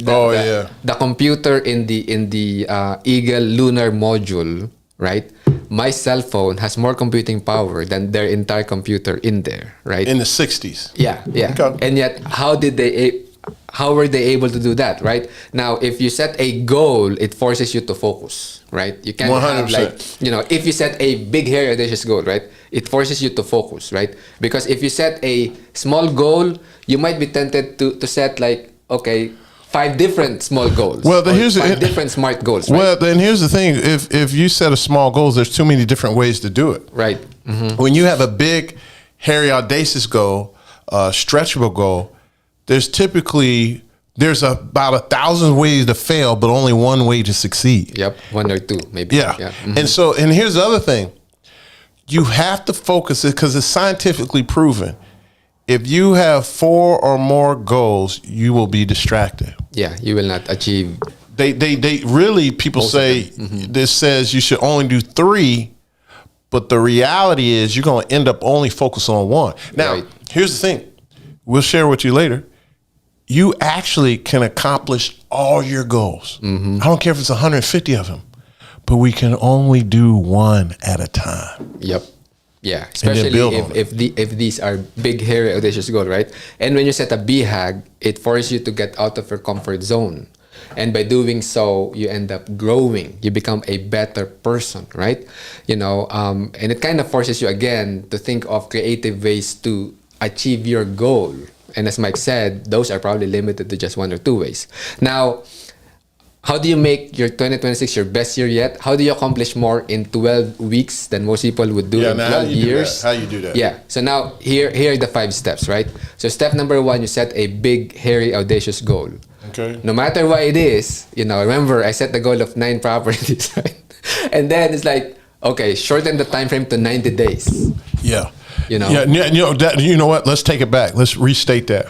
computer in the Eagle lunar module, right? My cell phone has more computing power than their entire computer in there, right? In the 60s. Yeah. Okay. And yet, how were they able to do that, right? Now, if you set a goal, it forces you to focus, right? You can't have 100%. if you set a big, hairy, audacious goal, right? It forces you to focus, right? Because if you set a small goal, you might be tempted to set 5 different small goals. Well, then or here's 5 different smart goals, right? Well, then here's the thing: if you set a small goals, there's too many different ways to do it. Right. When you have a big, hairy, audacious goal, stretchable goal, there's about 1,000 ways to fail, but only one way to succeed. Yep. 1 or 2, maybe. Yeah. And here's the other thing: you have to focus it, because it's scientifically proven. If you have 4 or more goals, you will be distracted. Yeah. You will not achieve. They really, people say this says you should only do 3, but the reality is you're going to end up only focusing on 1. Now, Right. here's the thing. We'll share with you later. You actually can accomplish all your goals. I don't care if it's 150 of them, but we can only do 1 at a time. Yep. Yeah, then especially build on if these are big, hairy, audacious goals, right? And when you set a BHAG, it forces you to get out of your comfort zone. And by doing so, you end up growing. You become a better person, right? And it kind of forces you again to think of creative ways to achieve your goal. And as Mike said, those are probably limited to just 1 or 2 ways. Now, how do you make your 2026 your best year yet? How do you accomplish more in 12 weeks than most people would do in now 12 years? How you do that? Yeah. So now here are the 5 steps, right? So step number 1, you set a big, hairy, audacious goal. Okay. No matter what it is, remember I set the goal of 9 properties, right? And then it's like, okay, shorten the time frame to 90 days. Yeah. Yeah, you know what? Let's take it back. Let's restate that.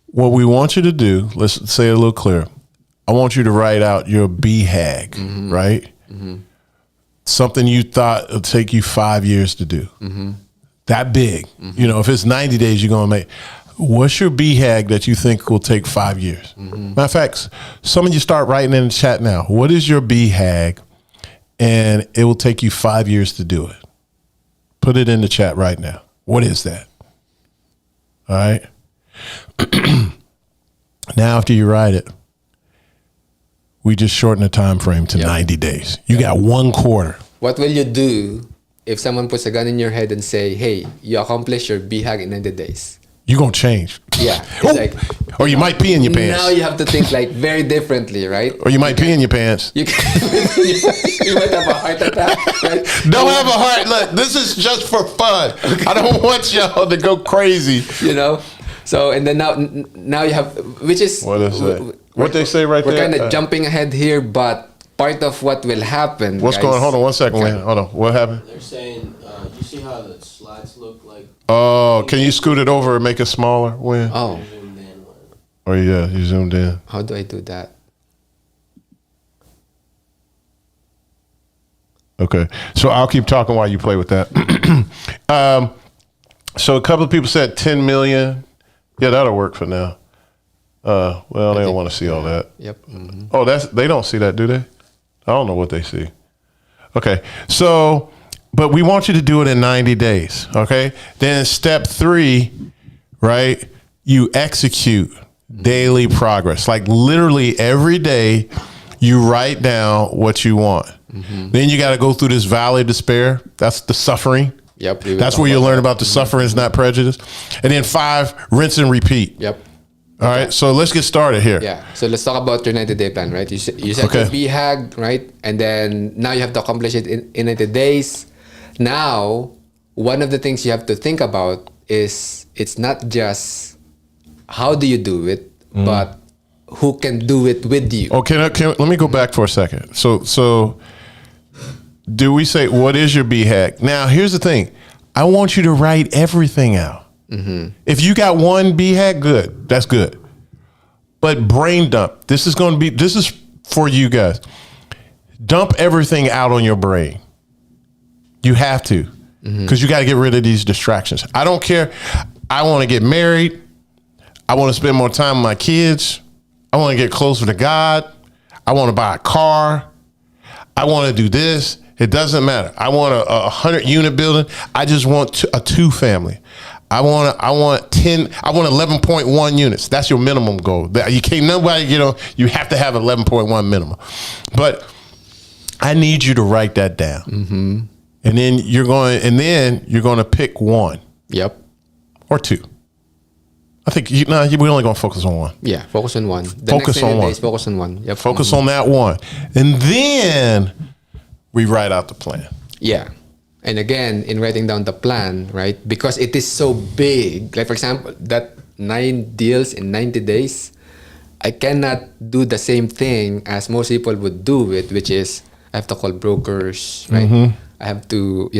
What we want you to do, let's say it a little clearer. I want you to write out your BHAG, right? Something you thought would take you 5 years to do. That big. If it's 90 days, you're going to make. What's your BHAG that you think will take 5 years? Matter of fact, some of you start writing in the chat now. What is your BHAG? And it will take you 5 years to do it. Put it in the chat right now. What is that? All right. Now, after you write it, we just shorten the time frame to 90 days. You got 1 quarter. What will you do if someone puts a gun in your head and say, hey, you accomplished your BHAG in 90 days? You're going to change. Yeah. Oh, It's like, or you might pee in your pants. now you have to think like very differently, right? Or you might pee in your pants. You you might have a heart attack, right? Don't have a heart. Look, this is just for fun. I don't want y'all to go crazy. So and then now you have, which is What is it? What they say right we're there? kind of jumping ahead here, but part of what will happen. What's guys, going on? Hold on 1 second. Okay. Wait, hold on. What happened? They're saying, you see how the slides look like? Oh, can you scoot it over and make it smaller? When? Oh, Zoomed in one. Oh, yeah, you zoomed in. how do I do that? Okay. So I'll keep talking while you play with that. So a couple of people said 10 million. Yeah, that'll work for now. Well, they don't want to see all that. Yep. Oh, they don't see that, do they? I don't know what they see. Okay. So, but we want you to do it in 90 days. Okay. Then step 3, right? You execute daily progress. Like literally every day you write down what you want. Then you got to go through this valley of despair. That's the suffering. Yep. That's where you learn about the suffering is not prejudice. And then 5, rinse and repeat. Yep. All right. So let's get started here. Yeah. So let's talk about your 90-day plan, right? You set your BHAG, right? And then now you have to accomplish it in 90 days. Now, one of the things you have to think about is it's not just how do you do it, but who can do it with you. Oh, let me go back for a second. So do we say, what is your BHAG? Now, here's the thing. I want you to write everything out. If you got one BHAG, good. That's good. But brain dump. This is for you guys. Dump everything out on your brain. You have to. Because you got to get rid of these distractions. I don't care. I want to get married. I want to spend more time with my kids. I want to get closer to God. I want to buy a car. I want to do this. It doesn't matter. I want a 100-unit building. I just want a 2 family. I want 11.1 units. That's your minimum goal. You can't nobody get on. You have to have 11.1 minimum. But I need you to write that down. And then you're going to pick 1. Yep. Or 2. I think we're only going to focus on 1. Yeah. Focus on 1. Focus on 1. Focus on 1. Yep. Focus on that 1. And then we write out the plan. Yeah. And again, in writing down the plan, right? Because it is so big. Like for example, that 9 deals in 90 days, I cannot do the same thing as most people would do it, which is I have to call brokers, right? I have to,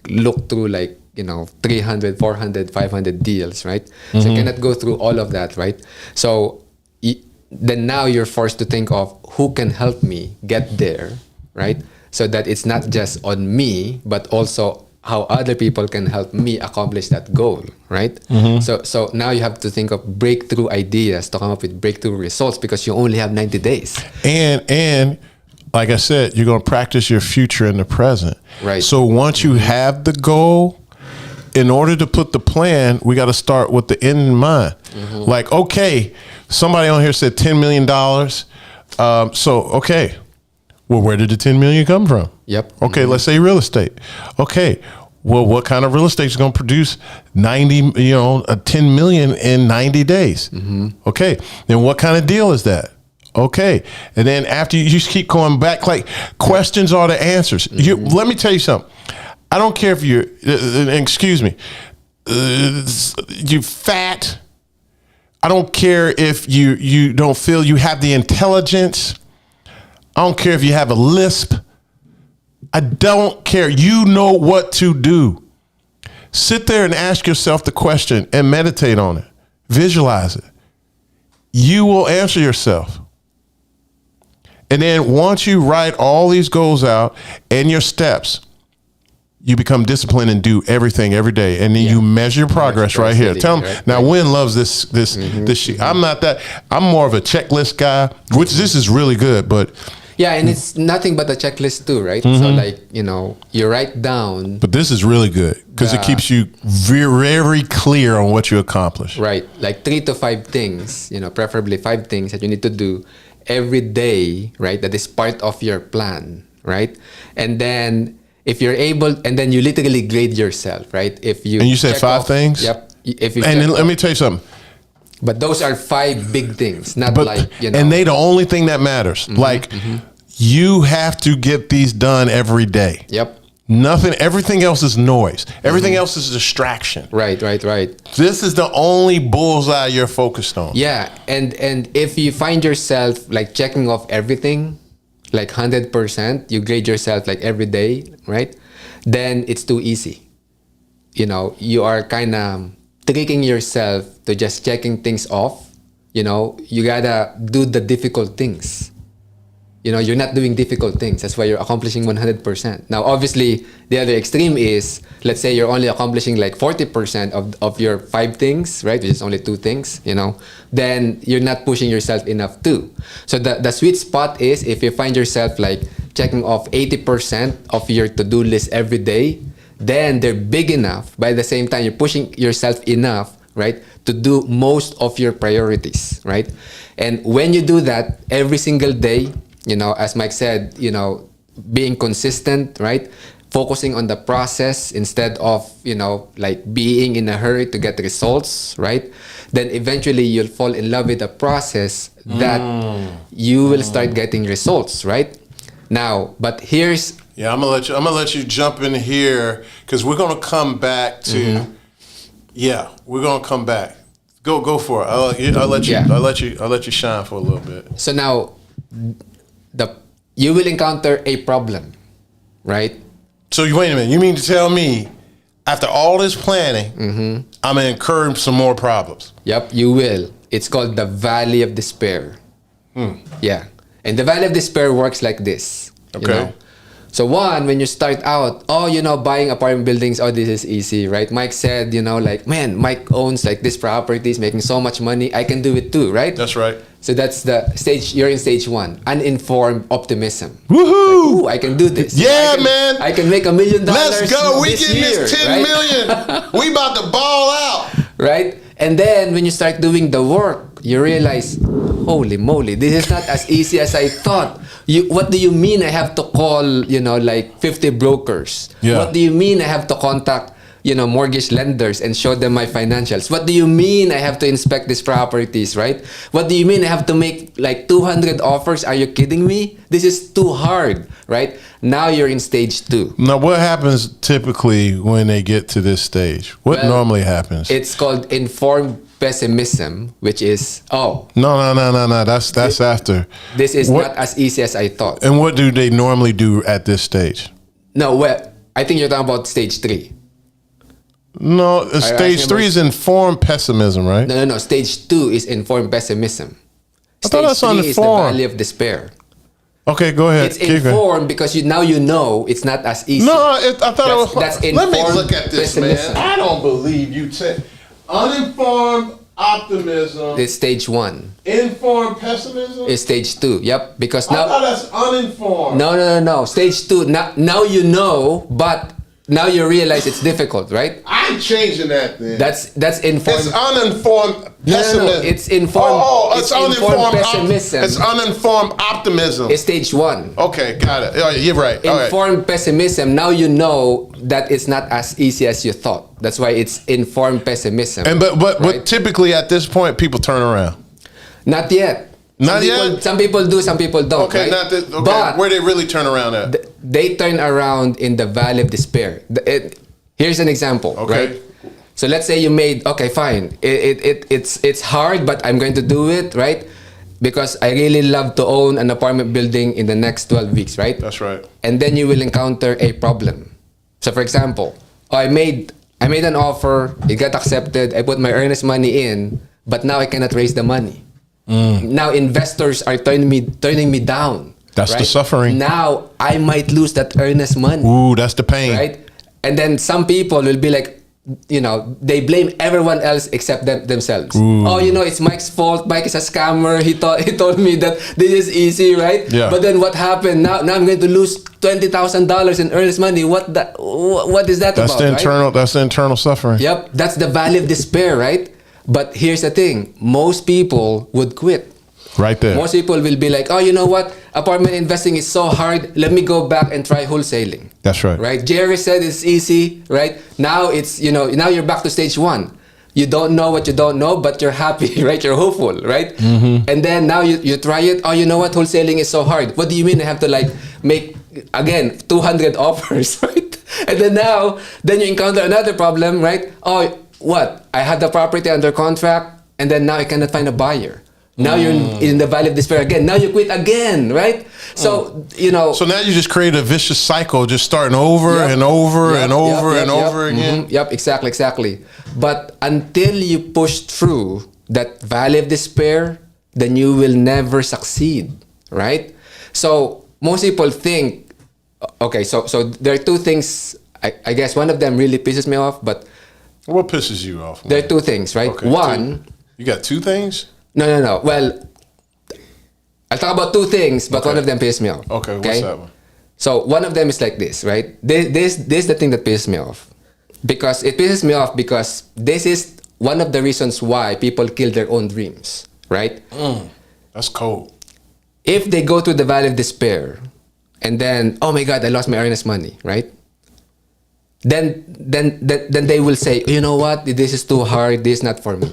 look through 300, 400, 500 deals, right? So I cannot go through all of that, right? So then now you're forced to think of who can help me get there, right? So that it's not just on me, but also how other people can help me accomplish that goal, right? So now you have to think of breakthrough ideas to come up with breakthrough results because you only have 90 days. And like I said, you're going to practice your future in the present. Right. So once you have the goal, in order to put the plan, we got to start with the end in mind. Like, okay, somebody on here said $10 million. Okay. Well, where did the 10 million come from? Yep. Okay, let's say real estate. Okay. Well, what kind of real estate is going to produce 10 million in 90 days? Okay. Then what kind of deal is that? Okay. And then after you just keep going back, like questions are the answers. Let me tell you something. I don't care if you're, excuse me, you fat. I don't care if you don't feel you have the intelligence. I don't care if you have a lisp. I don't care. You know what to do. Sit there and ask yourself the question and meditate on it. Visualize it. You will answer yourself. And then once you write all these goals out and your steps, you become disciplined and do everything every day. And then you measure your progress right here. Tell them, right? now Win loves this sheet. I'm not that. I'm more of a checklist guy, which this is really good, but Yeah, and it's nothing but a checklist too, right? So like, you write down, this is really good because it keeps you very, very clear on what you accomplish. right, like 3 to 5 things, preferably 5 things that you need to do every day, right? That is part of your plan, right? And then if you're able, and then you literally grade yourself, right? If you And you said check 5 off- things? Yep. If you And check then let off- me tell you something. but those are 5 big things, not But like, and they the only thing that matters. Like you have to get these done every day. Yep. Nothing. Everything else is noise. Everything else is distraction. Right. This is the only bullseye you're focused on. Yeah, and if you find yourself like checking off everything, like 100%, you grade yourself like every day, right? Then it's too easy. You are kind of tricking yourself to just checking things off. You gotta do the difficult things. You're not doing difficult things. That's why you're accomplishing 100%. Now, obviously, the other extreme is, let's say you're only accomplishing like 40% of your 5 things, right? Which is only 2 things, then you're not pushing yourself enough too. So the sweet spot is if you find yourself like checking off 80% of your to-do list every day, then they're big enough. But at the same time, you're pushing yourself enough, right, to do most of your priorities, right? And when you do that every single day, as Mike said, being consistent, right? Focusing on the process instead of, like being in a hurry to get results, right? Then eventually you'll fall in love with the process that you will start getting results, right? Now, but here's Yeah, I'm gonna let you jump in here because we're gonna come back to. Yeah, we're gonna come back. Go for it. I'll let you shine for a little bit. so now you will encounter a problem, right? So wait a minute. You mean to tell me, after all this planning, I'm gonna incur some more problems? Yep, you will. It's called the Valley of Despair. Yeah. And the Valley of Despair works like this. Okay. So one, when you start out, buying apartment buildings, this is easy, right? Mike said, like, man, Mike owns like this properties, making so much money. I can do it too, right? That's right. So that's the stage, you're in stage 1, uninformed optimism. Woohoo! Ooh, I can do this. Yeah, I man. I can make $1 million. Let's go. We this getting year, this 10 right? million. We about to ball out. Right? And then when you start doing the work, you realize, holy moly, this is not as easy as I thought. What do you mean I have to call, like 50 brokers? Yeah. What do you mean I have to contact, mortgage lenders and show them my financials? What do you mean I have to inspect these properties, right? What do you mean I have to make like 200 offers? Are you kidding me? This is too hard, right? Now you're in stage 2. Now, what happens typically when they get to this stage? What Well, normally happens? It's called informed pessimism, which is, No. That's after. this is What- not as easy as I thought. And what do they normally do at this stage? No, well, I think you're talking about stage 3. No, stage asking 3 is informed pessimism, right? No. Stage 2 is informed pessimism. I thought that's Stage 3 is the uninformed. valley of despair. Okay, go ahead. It's Keep going. informed because you know it's not as easy. No, I thought it was. That's Let me informed look at this, pessimism. man. I don't believe you. Uninformed optimism. It's stage 1. Informed pessimism. It's stage 2. Yep. Because I thought now, that's uninformed. no. Stage 2. Now you know, but now you realize it's difficult, right? I'm changing that then. That's informed. It's uninformed pessimism. No. It's informed. Oh, it's informed uninformed pessimism. It's uninformed optimism. It's stage 1. Okay, got it. Oh, you're right. All right. Informed pessimism. Now you know that it's not as easy as you thought. That's why it's informed pessimism. And but right? typically at this point, people turn around. Not yet. Not yet? Some people do, some people don't. Okay, right? not that. Okay, But where they really turn around at? they turn around in the valley of despair. Here's an example, Okay. right? So let's say you made, okay, fine. It's hard, but I'm going to do it, right? Because I really love to own an apartment building in the next 12 weeks, right? That's right. And then you will encounter a problem. So for example, I made an offer, it got accepted, I put my earnest money in, but now I cannot raise the money. Now investors are turning me down. That's the right? suffering. Now I might lose that earnest money. Ooh, that's the pain. Right? And then some people will be like, they blame everyone else except themselves. Oh, it's Mike's fault. Mike is a scammer. He told me that this is easy, right? Yeah. But then what happened? Now I'm going to lose $20,000 in earnest money. What is that That's about? the right? internal. That's the internal suffering. Yep, that's the valley of despair, right? But here's the thing: most people would quit. Right there. Most people will be like, oh, you know what? Apartment investing is so hard. Let me go back and try wholesaling. That's right. Right? Jerry said it's easy, right? Now it's, now you're back to stage one. You don't know what you don't know, but you're happy, right? You're hopeful, right? Mm-hmm. And then now you try it. Oh, you know what? Wholesaling is so hard. What do you mean I have to make, again, 200 offers, right? And then you encounter another problem, right? Oh, what? I had the property under contract, and then now I cannot find a buyer. Now you're in the valley of despair again. Now you quit again, right? So, So now you just create a vicious cycle, just starting over and over and over and over again. Mhm. Yep, exactly. But until you push through that valley of despair, then you will never succeed, right? So most people think, okay, so there are two things. I guess one of them really pisses me off, but What pisses you off? there are two things, right? Okay, One, you got two things? no. Well, I'll talk about two things, but one of them pisses me off. Okay, what's that one? So one of them is like this, right? This is the thing that pisses me off. Because it pisses me off because this is one of the reasons why people kill their own dreams, right? That's cold. If they go to the valley of despair and then, oh my God, I lost my earnest money, right? Then they will say, you know what? This is too hard. This is not for me.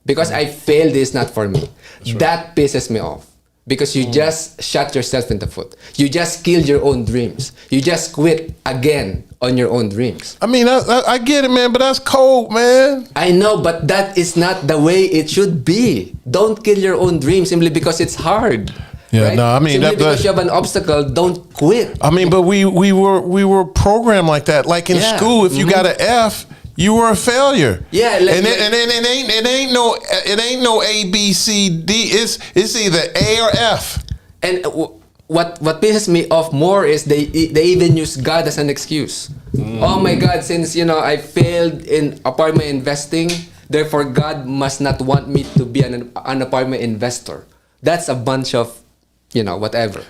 Because I failed, this is not for me. That pisses me off. Because you just shot yourself in the foot. You just killed your own dreams. You just quit again on your own dreams. I mean, I get it, man, but that's cold, man. I know, but that is not the way it should be. Don't kill your own dreams simply because it's hard. Yeah, right? no, I mean, simply that- because you have an obstacle, don't quit. I mean, but we were programmed like that. Like in Yeah. school, if you got an F, you were a failure. Yeah, and then it ain't no A B C D. It's either A or F. And what pisses me off more is they even use God as an excuse. Oh my God, since I failed in apartment investing, therefore God must not want me to be an apartment investor. That's a bunch of whatever.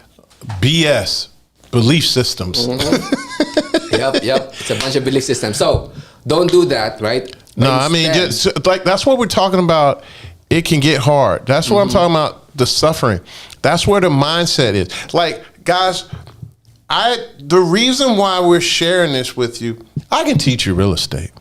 BS. Belief systems. Yep. It's a bunch of belief systems. So don't do that, right? No, But I mean, instead- just like that's what we're talking about. It can get hard. That's what I'm talking about. The suffering. That's where the mindset is. Like, guys, the reason why we're sharing this with you, I can teach you real estate,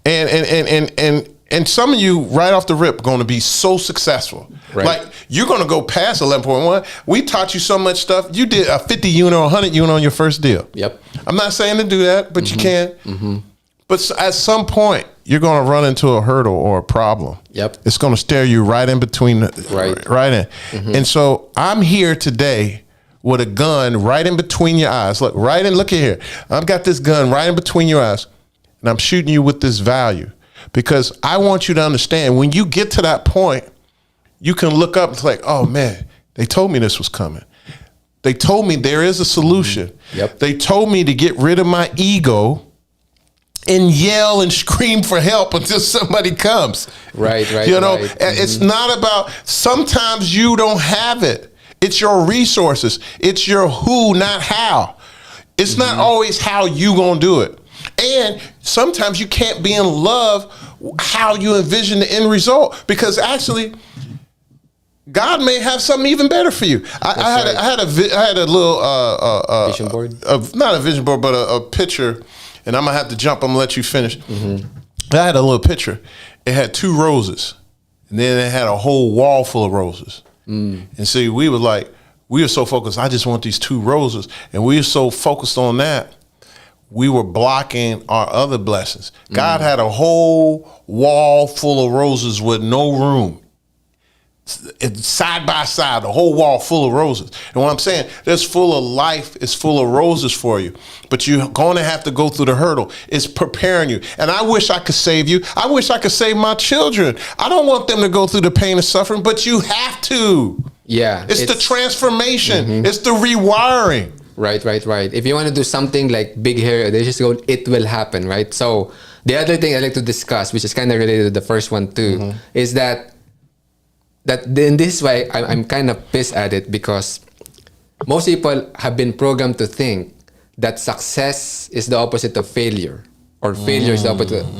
and some of you right off the rip going to be so successful. Right. Like you're going to go past 11.1. We taught you so much stuff. You did a 50 unit or 100 unit on your first deal. Yep. I'm not saying to do that, but you can. But at some point, you're going to run into a hurdle or a problem. Yep. It's going to stare you right in between, Right. right in. And so I'm here today with a gun right in between your eyes. Look, look at here. I've got this gun right in between your eyes, and I'm shooting you with this value because I want you to understand when you get to that point, you can look up and it's like, oh man, they told me this was coming. They told me there is a solution. Yep. They told me to get rid of my ego and yell and scream for help until somebody comes. Right, You know, right. it's not about, sometimes you don't have it. It's your resources. It's your who, not how. It's not always how you gonna do it. And sometimes you can't be in love how you envision the end result because actually God may have something even better for you. I had a little Vision board? not a vision board, but a picture. And I'm gonna have to jump. I'm gonna let you finish. I had a little picture. It had two roses, and then it had a whole wall full of roses. And see, we were so focused. I just want these 2 roses, and we were so focused on that, we were blocking our other blessings. God had a whole wall full of roses with no room. It's side by side, the whole wall full of roses. And what I'm saying, it's full of life, it's full of roses for you. But you're going to have to go through the hurdle. It's preparing you. And I wish I could save you. I wish I could save my children. I don't want them to go through the pain and suffering, but you have to. Yeah. It's the transformation. It's the rewiring. Right. If you want to do something like big hair, they just go, it will happen, right? So the other thing I like to discuss, which is kind of related to the first one too, is that in this way, I'm kind of pissed at it because most people have been programmed to think that success is the opposite of failure, or failure is the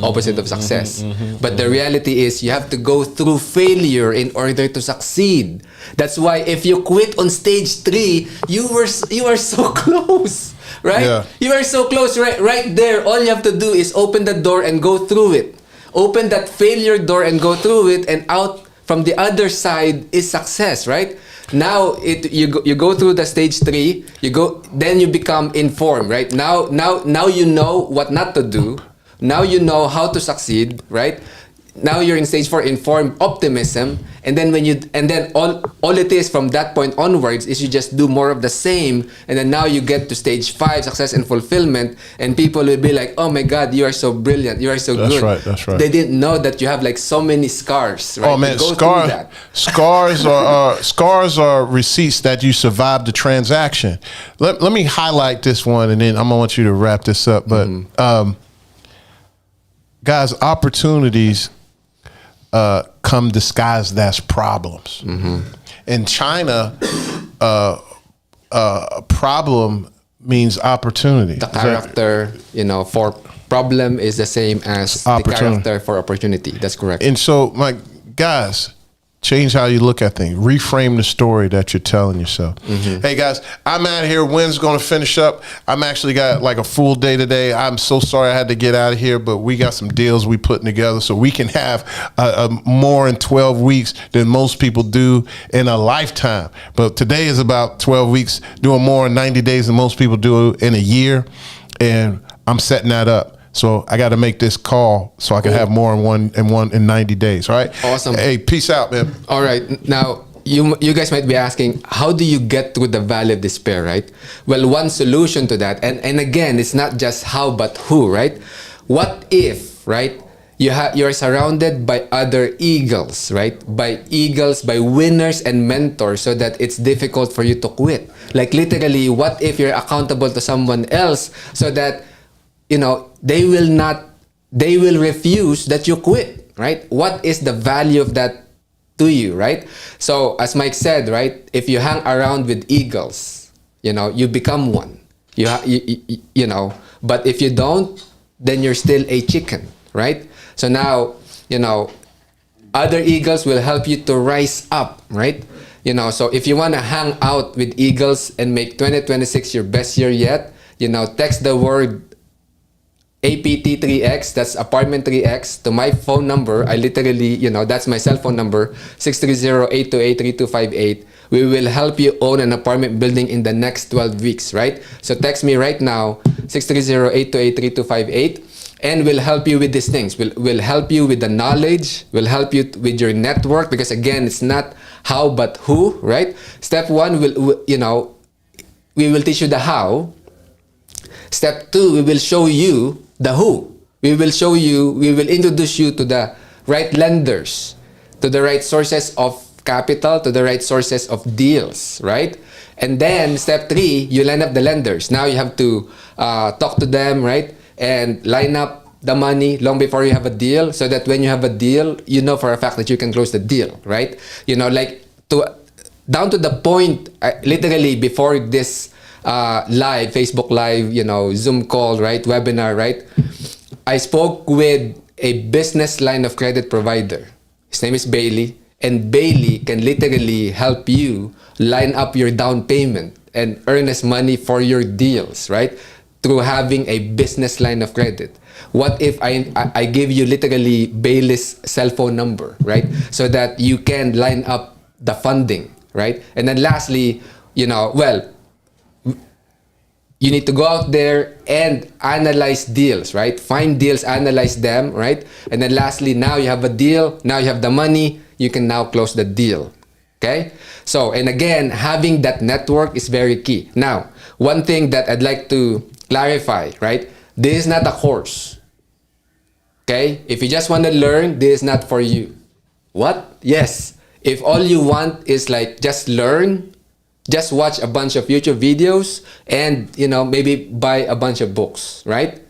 opposite of success. But the reality is you have to go through failure in order to succeed. That's why if you quit on stage 3, you are so close, right? Yeah. You are so close, right there. All you have to do is open the door and go through it. Open that failure door and go through it, and out from the other side is success, right? Now you go through the stage 3, then you become informed, right? Now you know what not to do. Now you know how to succeed, right? Now you're in stage 4, informed optimism, and then all it is from that point onwards is you just do more of the same, and then now you get to stage 5, success and fulfillment, and people will be like, "Oh my God, you are so brilliant, you are so good." That's right. They didn't know that you have like so many scars, right? Oh man, You go through that. scars are receipts that you survived the transaction. Let me highlight this one, and then I'm gonna want you to wrap this up. But guys, opportunities come disguised as problems. In China, problem means opportunity. The character, for problem is the same as the character for opportunity. That's correct. And so, guys, change how you look at things. Reframe the story that you're telling yourself. Hey, guys, I'm out of here. When's going to finish up? I'm actually got like a full day today. I'm so sorry I had to get out of here, but we got some deals we putting together so we can have more in 12 weeks than most people do in a lifetime. But today is about 12 weeks, doing more in 90 days than most people do in a year. And I'm setting that up. So I got to make this call so I can have more in 90 days. All right. Awesome. Hey, peace out, man. All right. Now, you guys might be asking, how do you get through the valley of despair, right? Well, one solution to that, and again, it's not just how, but who, right? What if, right? You're surrounded by other eagles, right? By eagles, by winners and mentors, so that it's difficult for you to quit. Like literally, what if you're accountable to someone else so that they will refuse that you quit, right? What is the value of that to you, right? So as Mike said, right, if you hang around with eagles, you become one. But if you don't, then you're still a chicken, right? So now, other eagles will help you to rise up, right? So if you want to hang out with eagles and make 2026 your best year yet, text the word APT3X, that's apartment 3X, to my phone number. I literally, that's my cell phone number, 630-828-3258. We will help you own an apartment building in the next 12 weeks, right? So text me right now, 630-828-3258, and we'll help you with these things. We'll help you with the knowledge, we'll help you with your network, because again, it's not how but who, right? Step 1, we will teach you the how. Step 2, we will show you the who. We will introduce you to the right lenders, to the right sources of capital, to the right sources of deals, right? And then step 3, you line up the lenders. Now you have to talk to them, right? And line up the money long before you have a deal, so that when you have a deal, you know for a fact that you can close the deal, right? Down to the point, literally before this live, Facebook Live, Zoom call, right, webinar, right, I spoke with a business line of credit provider. His name is Bailey, and Bailey can literally help you line up your down payment and earnest money for your deals, right, through having a business line of credit. What if I give you literally Bailey's cell phone number, right? So that you can line up the funding, right? And then lastly, well, you need to go out there and analyze deals, right? Find deals, analyze them, right? And then lastly, now you have a deal, now you have the money, you can now close the deal. Okay? So, and again, having that network is very key. Now, one thing that I'd like to clarify, right? This is not a course. Okay? If you just want to learn, this is not for you. What? Yes. If all you want is like just learn, just watch a bunch of YouTube videos and, maybe buy a bunch of books, right?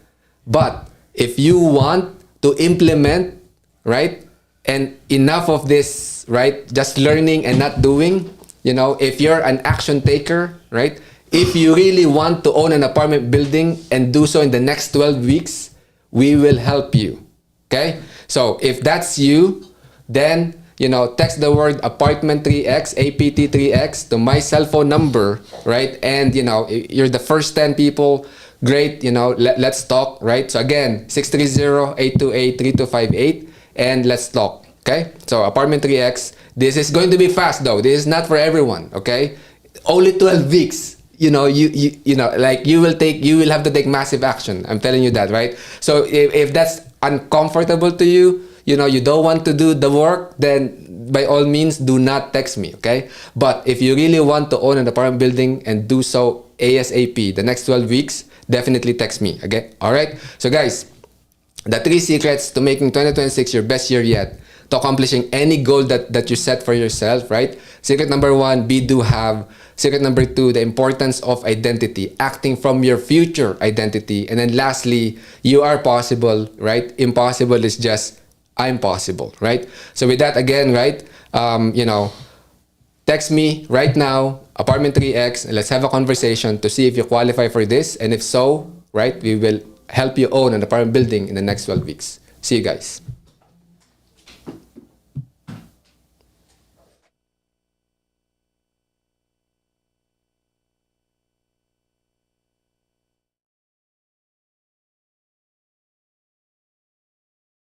But if you want to implement, right? And enough of this, right? Just learning and not doing, if you're an action taker, right? If you really want to own an apartment building and do so in the next 12 weeks, we will help you. Okay? So if that's you, then text the word apartment 3x, APT3x to my cell phone number, right? And you're the first 10 people. Great, let's talk, right? So again, 630-828-3258 and let's talk. Okay? So apartment 3x, this is going to be fast though. This is not for everyone, okay? Only 12 weeks. You will have to take massive action. I'm telling you that, right? So if that's uncomfortable to you, you don't want to do the work, then by all means, do not text me, okay? But if you really want to own an apartment building and do so ASAP, the next 12 weeks, definitely text me, okay? All right? So guys, the 3 secrets to making 2026 your best year yet, to accomplishing any goal that you set for yourself, right? Secret number 1, be, do, have. Secret number 2, the importance of identity, acting from your future identity. And then lastly, you are possible, right? Impossible is just I'm possible, right? So with that again, right? Text me right now, apartment 3x, and let's have a conversation to see if you qualify for this. And if so, right, we will help you own an apartment building in the next 12 weeks. See you guys.